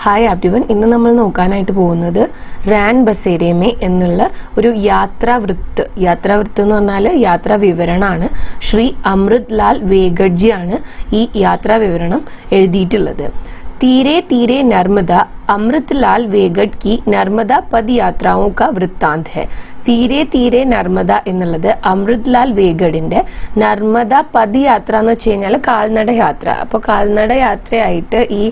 Hi everyone, ഇന്ന് നമ്മൾ നോക്കാനായിട്ട് പോകുന്നത് റാൻ ബസേരമേ എന്നുള്ള ഒരു യാത്രാവൃത്ത് എന്ന് പറഞ്ഞാൽ യാത്രാ വിവരണമാണ്. ശ്രീ അമൃത് ലാൽ വേഗഡ്ജിയാണ് ഈ യാത്രാ വിവരണം എഴുതിയിട്ടുള്ളത്. തീരെ തീരെ നർമ്മദ अमृत लाल वेगड की नर्मदा पद यात्राओं का वृत्तांत है. തീരെ തീരെ നർമ്മദ എന്നുള്ളത് അമൃത് ലാൽ വേഗഡിന്റെ നർമ്മദ പദയാത്ര എന്ന് വെച്ച് കഴിഞ്ഞാൽ കാൽനട യാത്ര. അപ്പോൾ കാൽനട യാത്രയായിട്ട് ഈ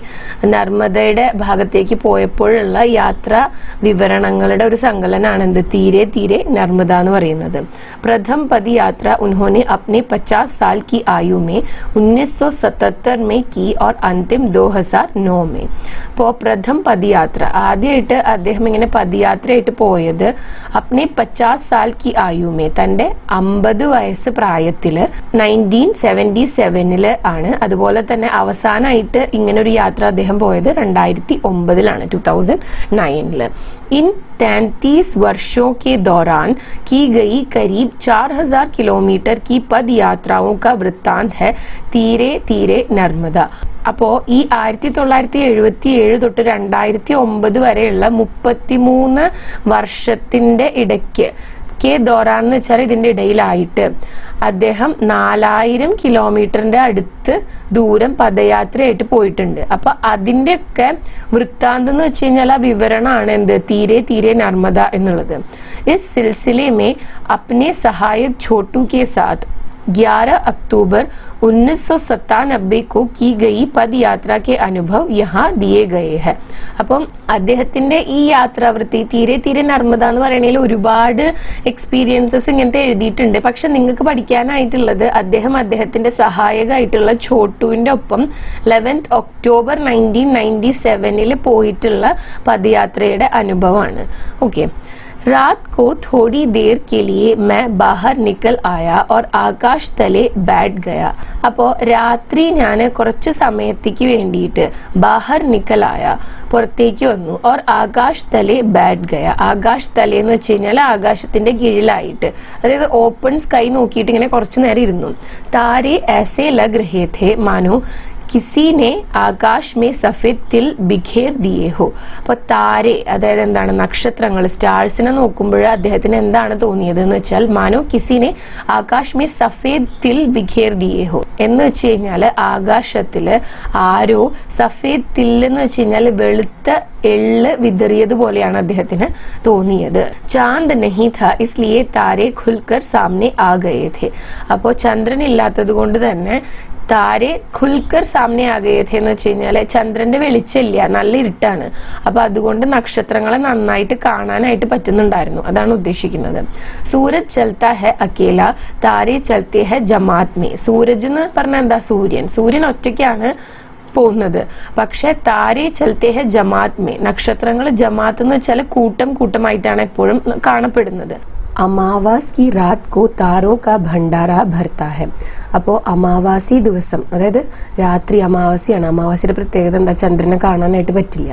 നർമ്മദയുടെ ഭാഗത്തേക്ക് പോയപ്പോഴുള്ള യാത്രാ വിവരണങ്ങളുടെ ഒരു സങ്കലനാണ് എന്ത് തീരെ തീരെ നർമ്മദ എന്ന് പറയുന്നത്. പ്രഥം പദയാത്ര उन्होंने अपने 50 साल की आयु में 1977 में की और अंतिम 2009 में. അപ്പോൾ പ്രഥം പദയാത്ര ആദ്യമായിട്ട് അദ്ദേഹം ഇങ്ങനെ പദയാത്രയായിട്ട് പോയത് അപ്നെ 50 साल की आयु में തന്റെ 50 വയസ്സ് പ്രായത്തില് 1977 ആണ്. അതുപോലെ തന്നെ അവസാനമായിട്ട് ഇങ്ങനെ ഒരു യാത്ര അദ്ദേഹം പോയത് 2009 2009. इन 33 वर्षों के दौरान की गई करीब 4000 किलोमीटर की पद यात्राओं का वृत्तांत है തീരെ തീരെ നർമ്മദ. അപ്പോൾ ഈ 1977 തൊട്ട് 2009 വരെയുള്ള 33 വർഷത്തിന്റെ ഇടയ്ക്ക് ദോറാൻ എന്ന് വെച്ചാൽ ഇതിന്റെ ഇടയിലായിട്ട് അദ്ദേഹം 4000 കിലോമീറ്ററിന്റെ അടുത്ത് ദൂരം പദയാത്രയായിട്ട് പോയിട്ടുണ്ട്. അപ്പൊ അതിന്റെ ഒക്കെ വൃത്താന്തം എന്ന് വെച്ച് കഴിഞ്ഞാൽ ആ വിവരണമാണ് എന്ത് തീരെ തീരെ നർമ്മദ എന്നുള്ളത്. ഇസ് സിൽസിലെ മേ അപ്നെ സഹായക് ഛോട്ടു കെ സാത്ത് 11 अक्टूबर 1997 को की गई पद यात्रा के अनुभव यहाँ दिए गए हैं. അപ്പം അദ്ദേഹത്തിന്റെ ഈ യാത്രാവൃത്തി തീരെ തീരെ നർമ്മദ എന്ന് പറയണതിൽ ഒരുപാട് എക്സ്പീരിയൻസസ് ഇങ്ങനത്തെ എഴുതിയിട്ടുണ്ട്. പക്ഷെ നിങ്ങൾക്ക് പഠിക്കാനായിട്ടുള്ളത് അദ്ദേഹത്തിന്റെ സഹായകമായിട്ടുള്ള ഛോട്ടുവിന്റെ ഒപ്പം 11 ഒക്ടോബർ 1997 പോയിട്ടുള്ള പദയാത്രയുടെ അനുഭവമാണ്. ഓക്കെ. रात को थोड़ी देर के लिए मैं बाहर निकल आया और आकाश तले बैठ गया. അപ്പോൾ രാത്രി ഞാൻ കുറച്ച് സമയത്തേക്ക് വേണ്ടിയിട്ട് ബാഹർ നിക്കലായ പുറത്തേക്ക് വന്നു. ഓർ ആകാശ് തലേ ബാറ്റ് ഗയ. ആകാശ് തലേ എന്ന് വെച്ച് കഴിഞ്ഞാൽ ആകാശത്തിന്റെ കീഴിലായിട്ട്, അതായത് ഓപ്പൺ സ്കൈ നോക്കിയിട്ട് ഇങ്ങനെ കുറച്ചു നേരം ഇരുന്നു. താരെ ऐसे लग रहे थे मानो കിസിനെ ആകാശ് മേ സഫേദ് തിൽ ബിഖേർ ദിയേ ഹോ. അപ്പൊ താരെ അതായത് എന്താണ് നക്ഷത്രങ്ങൾ, സ്റ്റാർസിനെ നോക്കുമ്പോൾ അദ്ദേഹത്തിന് എന്താണ് തോന്നിയത് എന്ന് വെച്ചാൽ മാനോ കിസിനെ ആകാശ് മേ സഫേദ് തിൽ ബിഖേർ ദിയേ ഹോ എന്ന് വെച്ച് കഴിഞ്ഞാല് ആകാശത്തില് ആരോ സഫേദ് തിൽ എന്ന് വെച്ച് കഴിഞ്ഞാൽ വെളുത്ത എള്ള് വിതറിയത് പോലെയാണ് അദ്ദേഹത്തിന് തോന്നിയത്. ചാന്ദ് നഹി ഥാ ഇസ്ലിയെ താരെ ഖുൽക്കർ സാമനെ ആ ഗയേ ഥേ. അപ്പോ ചന്ദ്രൻ ഇല്ലാത്തത് കൊണ്ട് തന്നെ താരെ ഖുൽക്കർ സാമനെ ആകേഥേ എന്ന് വെച്ച് കഴിഞ്ഞാല് ചന്ദ്രന്റെ വെളിച്ചമില്ല, നല്ല ഇരുട്ടാണ്. അപ്പൊ അതുകൊണ്ട് നക്ഷത്രങ്ങളെ നന്നായിട്ട് കാണാനായിട്ട് പറ്റുന്നുണ്ടായിരുന്നു, അതാണ് ഉദ്ദേശിക്കുന്നത്. സൂരജ് ചൽത്താ ഹെ അക്കേല താരെ ചൽത്തേ ഹെ ജമാത് മേ. സൂരജ് എന്ന് പറഞ്ഞാൽ എന്താ? സൂര്യൻ ഒറ്റയ്ക്കാണ് പോകുന്നത്. പക്ഷെ താരെ ചൽത്തേ ഹെ ജമാത് മേ, നക്ഷത്രങ്ങൾ ജമാത്ത് എന്ന് വെച്ചാൽ കൂട്ടമായിട്ടാണ് എപ്പോഴും കാണപ്പെടുന്നത്. അമാവാസ് കി രാത് കോ താരോ കാ ഭണ്ഡാര ഭർത്താ ഹെ. അപ്പോൾ അമാവാസി ദിവസം, അതായത് രാത്രി അമാവാസിയാണ്. അമാവാസിയുടെ പ്രത്യേകത എന്താ? ചന്ദ്രനെ കാണാനായിട്ട് പറ്റില്ല.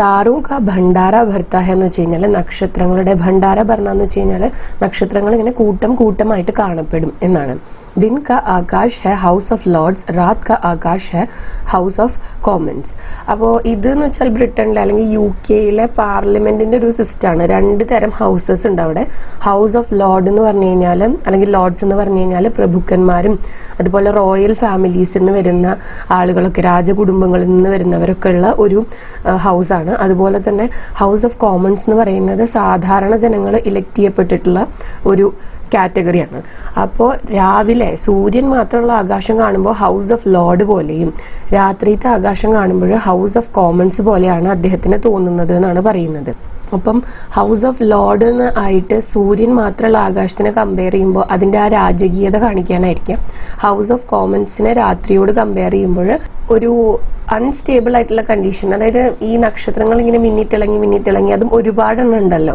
താരോ കാ ഭണ്ഡാര ഭർത്താ ഹെ എന്ന് വെച്ച് കഴിഞ്ഞാൽ നക്ഷത്രങ്ങളുടെ ഭണ്ഡാര ഭരണ എന്ന് വെച്ച് കഴിഞ്ഞാൽ നക്ഷത്രങ്ങൾ ഇങ്ങനെ കൂട്ടമായിട്ട് കാണപ്പെടും എന്നാണ്. दिन का आकाश है हाउस ऑफ लॉर्ड्स, रात का आकाश है ഹൗസ് ഓഫ് കോമൺസ്. അപ്പോൾ ഇതെന്ന് വെച്ചാൽ ബ്രിട്ടനിലെ അല്ലെങ്കിൽ UK പാർലമെന്റിന്റെ ഒരു സിസ്റ്റമാണ്. 2 തരം ഹൗസസ് ഉണ്ട് അവിടെ. ഹൗസ് ഓഫ് ലോർഡ് എന്ന് പറഞ്ഞു കഴിഞ്ഞാൽ, അല്ലെങ്കിൽ ലോർഡ്സ് എന്ന് പറഞ്ഞു കഴിഞ്ഞാൽ പ്രഭുക്കന്മാരും അതുപോലെ റോയൽ ഫാമിലീസിൽ നിന്ന് വരുന്ന ആളുകളൊക്കെ, രാജകുടുംബങ്ങളിൽ നിന്ന് വരുന്നവരൊക്കെ ഉള്ള ഒരു ഹൗസാണ്. അതുപോലെ തന്നെ ഹൗസ് ഓഫ് കോമൺസ് എന്ന് പറയുന്നത് സാധാരണ ജനങ്ങൾ ഇലക്ട് ചെയ്യപ്പെട്ടിട്ടുള്ള ഒരു കാറ്റഗറിയാണ്. അപ്പോൾ രാവിലെ സൂര്യൻ മാത്രമുള്ള ആകാശം കാണുമ്പോൾ ഹൗസ് ഓഫ് ലോർഡ് പോലെയും രാത്രിത്തെ ആകാശം കാണുമ്പോൾ ഹൗസ് ഓഫ് കോമൺസ് പോലെയാണ് അദ്ദേഹത്തിന് തോന്നുന്നത് എന്നാണ് പറയുന്നത്. അപ്പം ഹൗസ് ഓഫ് ലോർഡ് എന്ന് ആയിട്ട് സൂര്യൻ മാത്രമുള്ള ആകാശത്തിനെ കമ്പയർ ചെയ്യുമ്പോൾ അതിൻ്റെ ആ രാജകീയത കാണിക്കാനായിരിക്കാം. ഹൗസ് ഓഫ് കോമൺസിനെ രാത്രിയോട് കമ്പയർ ചെയ്യുമ്പോൾ ഒരു അൺസ്റ്റേബിൾ ആയിട്ടുള്ള കണ്ടീഷൻ, അതായത് ഈ നക്ഷത്രങ്ങൾ ഇങ്ങനെ മിന്നിത്തിളങ്ങി അതും ഒരുപാടെണ്ണം ഉണ്ടല്ലോ.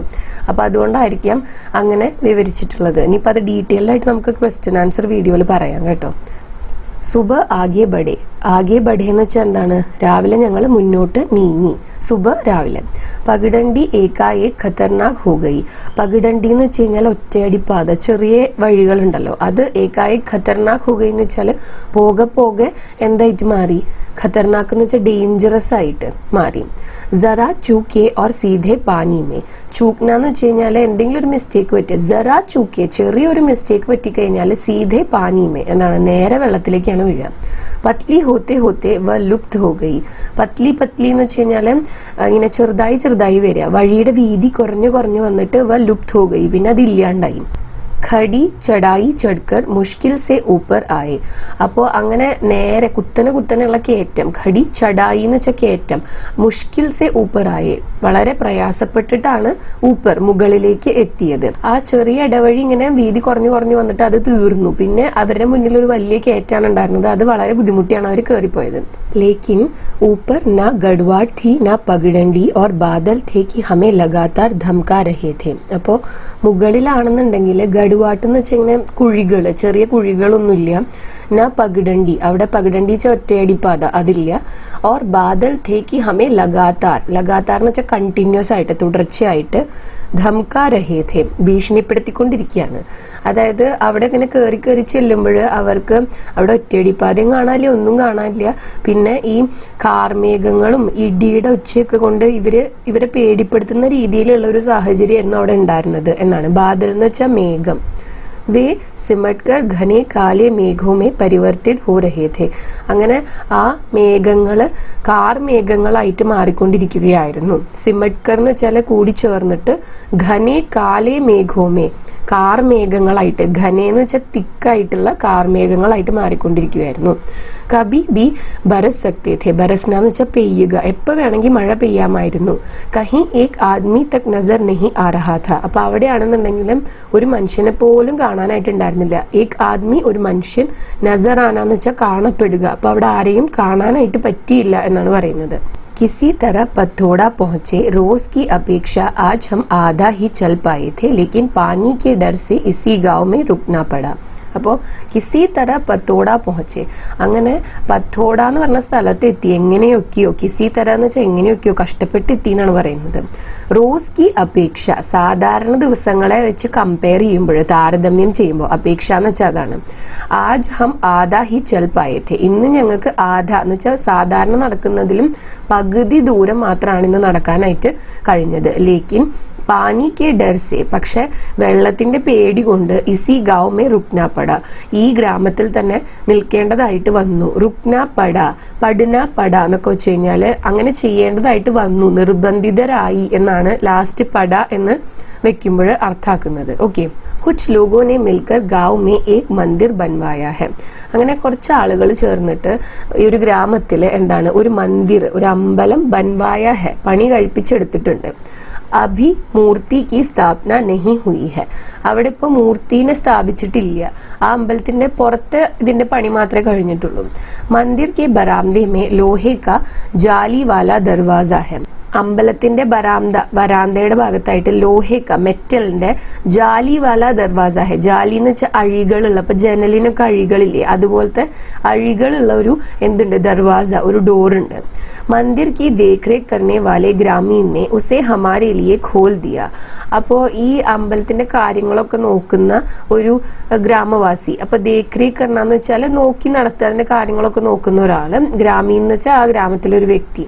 അപ്പൊ അതുകൊണ്ടായിരിക്കാം അങ്ങനെ വിവരിച്ചിട്ടുള്ളത്. ഇനിയിപ്പോൾ അത് ഡീറ്റെയിൽഡ് ആയിട്ട് നമുക്ക് ക്വസ്റ്റ്യൻ ആൻസർ വീഡിയോയിൽ പറയാം കേട്ടോ. സുബ ആകെ ബഡേ എന്ന് വെച്ചാൽ എന്താണ്? രാവിലെ ഞങ്ങൾ മുന്നോട്ട് നീങ്ങി. സുബഹ് രാവിലെ. പകിടണ്ടി ഏകായേക് ഖത്തർനാക് ഹോ ഗയി. പകിടണ്ടി എന്ന് വെച്ച് കഴിഞ്ഞാൽ ഒറ്റയടിപ്പാത, ചെറിയ വഴികളുണ്ടല്ലോ, അത് ഏകായേക് ഖത്തർനാക് ഹോ ഗയി എന്ന് വെച്ചാൽ പോകെ പോകെ എന്തായിട്ട് മാറി, ഖത്തർനാക്ക് എന്ന് വെച്ചാൽ ഡേഞ്ചറസ് ആയിട്ട് മാറി. ജറാ ചൂക്കെ ഓർ സീധെ പാനി മേ. ചൂക്ന എന്ന് വെച്ച് കഴിഞ്ഞാൽ എന്തെങ്കിലും ഒരു മിസ്റ്റേക്ക് പറ്റിയ, ജറാ ചൂക്കെ ചെറിയൊരു മിസ്റ്റേക്ക് പറ്റിക്കഴിഞ്ഞാൽ സീധെ പാനി മേ എന്താണ്, നേരെ വെള്ളത്തിലേക്കാണ് വീഴുക. പത്ലി ഹോത്തെ ഹോത്തെ വ ലുപ്ത് ഹോ ഗയി. പത്ലി പത്ലി എന്ന് വെച്ച് കഴിഞ്ഞാൽ ഇങ്ങനെ ചെറുതായി ചെറുതായി വരിക, വഴിയുടെ വീതി കുറഞ്ഞു കുറഞ്ഞു വന്നിട്ട് വ ലുപ്ത് ഹോ ഗയി, പിന്നെ അത് ഇല്ലാണ്ടായി. ഖടി ചടായി ചഡ്കർ മുഷ്കിൽ സെ ഊപ്പർ ആയെ. അപ്പോൾ അങ്ങനെ നേരെ കുത്തനെ കുത്തനെയുള്ള കയറ്റം, ഖടി ചടായി എന്ന് വെച്ചാൽ കയറ്റം, മുഷ്കിൽ സെ ഊപ്പർ ആയെ വളരെ പ്രയാസപ്പെട്ടിട്ടാണ് ഊപ്പർ മുകളിലേക്ക് എത്തിയത്. ആ ചെറിയ ഇടവഴി ഇങ്ങനെ വീതി കുറഞ്ഞു കുറഞ്ഞു വന്നിട്ട് അത് തീർന്നു, പിന്നെ അവരുടെ മുന്നിൽ ഒരു വലിയ കയറ്റാണ് ഉണ്ടായിരുന്നത്, അത് വളരെ ബുദ്ധിമുട്ടിയാണ് അവർ കയറിപ്പോയത്. ലേക്കിൻ ഊപ്പർ ന ഗഡ്വാഡ് थी न പകിടണ്ടി और बादल थे कि हमें लगातार धमका रहे थे. അപ്പോൾ മുകളിലാണെന്നുണ്ടെങ്കിൽ ഗഡ്വാട്ട് എന്ന് വെച്ചാൽ ഇങ്ങനെ കുഴികള്, ചെറിയ കുഴികളൊന്നുമില്ല. ന പകിടണ്ടി, അവിടെ പകിടണ്ടി ഒറ്റയടിപ്പാത അതില്ല. ഓർ ബാദൽ थे कि हमें लगातार, लगातार എന്ന് വെച്ചാൽ കണ്ടിന്യൂസ് ആയിട്ട് തുടർച്ചയായിട്ട്, ധംകാ രഹേ थे ഭീഷണിപ്പെടുത്തിക്കൊണ്ടിരിക്കുകയാണ്. അതായത് അവിടെ ഇങ്ങനെ കയറി കയറി ചെല്ലുമ്പോൾ അവർക്ക് അവിടെ ഒറ്റയടിപ്പാതയും കാണാനില്ല, ഒന്നും കാണാനില്ല. പിന്നെ ഈ കാർമേഘങ്ങളും ഇടിയുടെ ഒച്ചയൊക്കെ കൊണ്ട് ഇവരെ പേടിപ്പെടുത്തുന്ന രീതിയിലുള്ള ഒരു സാഹചര്യമായിരുന്നു അവിടെ ഉണ്ടായിരുന്നത് എന്നാണ്. ബാദൽ എന്ന് വെച്ചാൽ മേഘം. വേ സിമട്കർ ഘനെ കാലെ മേഘോമേ പരിവർത്തിത് ഹോ രഹേ थे. അങ്ങനെ ആ മേഘങ്ങള് കാർമേഘങ്ങളായിട്ട് മാറിക്കൊണ്ടിരിക്കുകയായിരുന്നു. സിമട്കർ എന്ന് വെച്ചാൽ കൂടി ചേർന്നിട്ട് ഘനെ കാലെ മേഘോമേ കാർമേഘങ്ങളായിട്ട്, ഘനേന്ന് വെച്ചാൽ തിക്കായിട്ടുള്ള കാർമേഘങ്ങളായിട്ട് മാറിക്കൊണ്ടിരിക്കുകയായിരുന്നു. കബി ബി ബരസ് സക്തേ थे. ബരസ്ന എന്ന് വെച്ചാൽ പെയ്യുക, എപ്പോൾ വേണമെങ്കിൽ മഴ പെയ്യാമായിരുന്നു. കഹി ഏക് ആദ്മി തക് നസർ നെഹി ആ രഹാ ഥാ. അപ്പൊ അവിടെയാണെന്നുണ്ടെങ്കിലും ഒരു മനുഷ്യനെ പോലും കാണാനായിട്ടുണ്ടായിരുന്നില്ല. ഏക് ആദ്മി ഒരു മനുഷ്യൻ, നസർ ആനാന്ന് വെച്ചാൽ കാണപ്പെടുക, അപ്പൊ അവിടെ ആരെയും കാണാനായിട്ട് പറ്റിയില്ല എന്നാണ് പറയുന്നത്. किसी तरह पथोड़ा पहुंचे, रोज की अपेक्षा आज हम आधा ही चल पाए थे, लेकिन पानी के डर से इसी गांव में रुकना पड़ा. അപ്പോൾ കിസി തര പത്തോട പോഹച്ചെ, അങ്ങനെ പത്തോട എന്ന് പറഞ്ഞ സ്ഥലത്ത് എത്തി, എങ്ങനെയൊക്കെയോ, കിസി തര എന്ന് വെച്ചാൽ എങ്ങനെയൊക്കെയോ കഷ്ടപ്പെട്ട് എത്തി എന്നാണ് പറയുന്നത്. റോസ് കി അപേക്ഷ, സാധാരണ ദിവസങ്ങളെ വെച്ച് കമ്പയർ ചെയ്യുമ്പോൾ, താരതമ്യം ചെയ്യുമ്പോൾ, അപേക്ഷ എന്ന് വെച്ചാൽ അതാണ്. ആജ് ഹം ആധാ ഹി ചൽ പായത്തെ, ഇന്ന് ഞങ്ങൾക്ക് ആധ എന്ന് വെച്ചാൽ സാധാരണ നടക്കുന്നതിലും പകുതി ദൂരം മാത്രമാണ് ഇന്ന് നടക്കാനായിട്ട് കഴിഞ്ഞത്. ലേക്കിൻ പാനി കെ ഡർ സെ, പക്ഷെ വെള്ളത്തിന്റെ പേടി കൊണ്ട് ഇസി ഗാവ് മേ റുക്ന പട, ഈ ഗ്രാമത്തിൽ തന്നെ നിൽക്കേണ്ടതായിട്ട് വന്നു. റുക്ന പട, പടുന പട എന്നൊക്കെ വെച്ച് കഴിഞ്ഞാല് അങ്ങനെ ചെയ്യേണ്ടതായിട്ട് വന്നു, നിർബന്ധിതരായി എന്നാണ് ലാസ്റ്റ് പട എന്ന് വെക്കുമ്പോൾ അർത്ഥാക്കുന്നത്. ഓക്കെ. കുച്ച് ലോഗോനെ മിൽക്കർ ഗാവ് മേ ഏക് മന്ദിർ ബൻവായ ഹെ. അങ്ങനെ കുറച്ച് ആളുകൾ ചേർന്നിട്ട് ഈ ഒരു ഗ്രാമത്തിൽ എന്താണ്, ഒരു മന്ദിർ, ഒരു അമ്പലം ബൻവായ ഹെ പണി കഴിപ്പിച്ചെടുത്തിട്ടുണ്ട്. അഭി മൂർത്തി കി സ്ഥാപന നഹി ഹുയി ഹെ. അവിടെ ഇപ്പോൾ മൂർത്തിനെ സ്ഥാപിച്ചിട്ടില്ല, ആ അമ്പലത്തിന്റെ പുറത്ത് ഇതിന്റെ പണി മാത്രമേ കഴിഞ്ഞിട്ടുള്ളൂ. മന്ദിർ കെ ബരാംദെ മേ ലോഹെ കാ ജാലി വാല ദർവാസ ഹെ. അമ്പലത്തിന്റെ വരാന്തയുടെ ഭാഗത്തായിട്ട് ലോഹേക്ക, മെറ്റലിന്റെ ജാലി വാല ദർവാസ ഹെ. ജാലി എന്ന് വെച്ചാൽ അഴികളുള്ള, ഇപ്പൊ ജനലിനൊക്കെ അഴികളില്ലേ, അതുപോലത്തെ അഴികളുള്ള ഒരു എന്തുണ്ട്, ദർവാസ, ഒരു ഡോറുണ്ട്. मंदिर की देखरेख करने वाले ग्रामीण ने उसे हमारे लिए खोल दिया. അപ്പോൾ ഈ അമ്പലത്തിന്റെ കാര്യങ്ങളൊക്കെ നോക്കുന്ന ഒരു ഗ്രാമവാസി, അപ്പൊ ദേഖ്രേഖ് കർണെന്ന് വെച്ചാൽ നോക്കി നടത്തുക, അതിന്റെ കാര്യങ്ങളൊക്കെ നോക്കുന്ന ഒരാള്, ഗ്രാമീൺ എന്ന് വെച്ചാൽ ആ ഗ്രാമത്തിലെ ഒരു വ്യക്തി.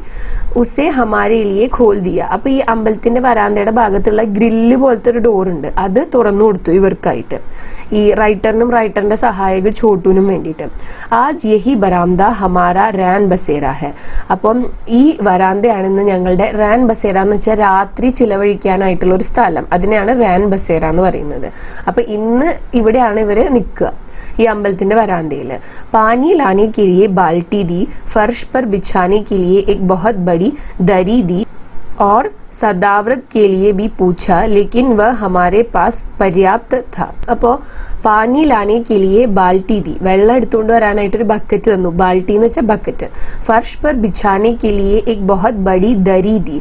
ഉസേ ഹമാരെ ലിയെ ഖോൽ ദിയ. അപ്പൊ ഈ അമ്പലത്തിന്റെ വരാന്തയുടെ ഭാഗത്തുള്ള ഗ്രില്ല് പോലത്തെ ഒരു ഡോറുണ്ട്, അത് തുറന്നു കൊടുത്തു ഇവർക്കായിട്ട്, ഈ റൈറ്ററിന്റെ സഹായക ചോട്ടൂനും വേണ്ടിയിട്ട്. ആജ് യഹി ബരാംദ ഹമാര റാൻ ബസേര ഹെ. അപ്പം ഈ വരാന്തയാണ് ഇന്ന് ഞങ്ങളുടെ റാൻ ബസേര എന്ന് വെച്ചാൽ രാത്രി ചിലവഴിക്കാനായിട്ടുള്ള ഒരു സ്ഥലം, അതിനെയാണ് റാൻ ബസേര എന്ന് പറയുന്നത്. അപ്പൊ ഇന്ന് ഇവിടെയാണ് ഇവര് നിൽക്കുക, ഈ അമ്പലത്തിന്റെ വരാന്തയില്. पानी लाने के लिए बाल्टी दी, फर्श पर बिछाने के लिए एक बहुत बड़ी दरी दी और सदावृत के लिए भी पूछा, लेकिन वह हमारे पास पर्याप्त था. അപ്പോൾ പാനി ലാനെ के लिए बाल्टी दी, വെള്ളം എടുത്തുകൊണ്ട് വരാനായിട്ടൊരു ബക്കറ്റ് തന്നു. ബാൽട്ടി എന്ന് വെച്ചാൽ ബക്കറ്റ്. ഫർഷ് पर बिछाने के लिए एक बहुत बड़ी दरी दी.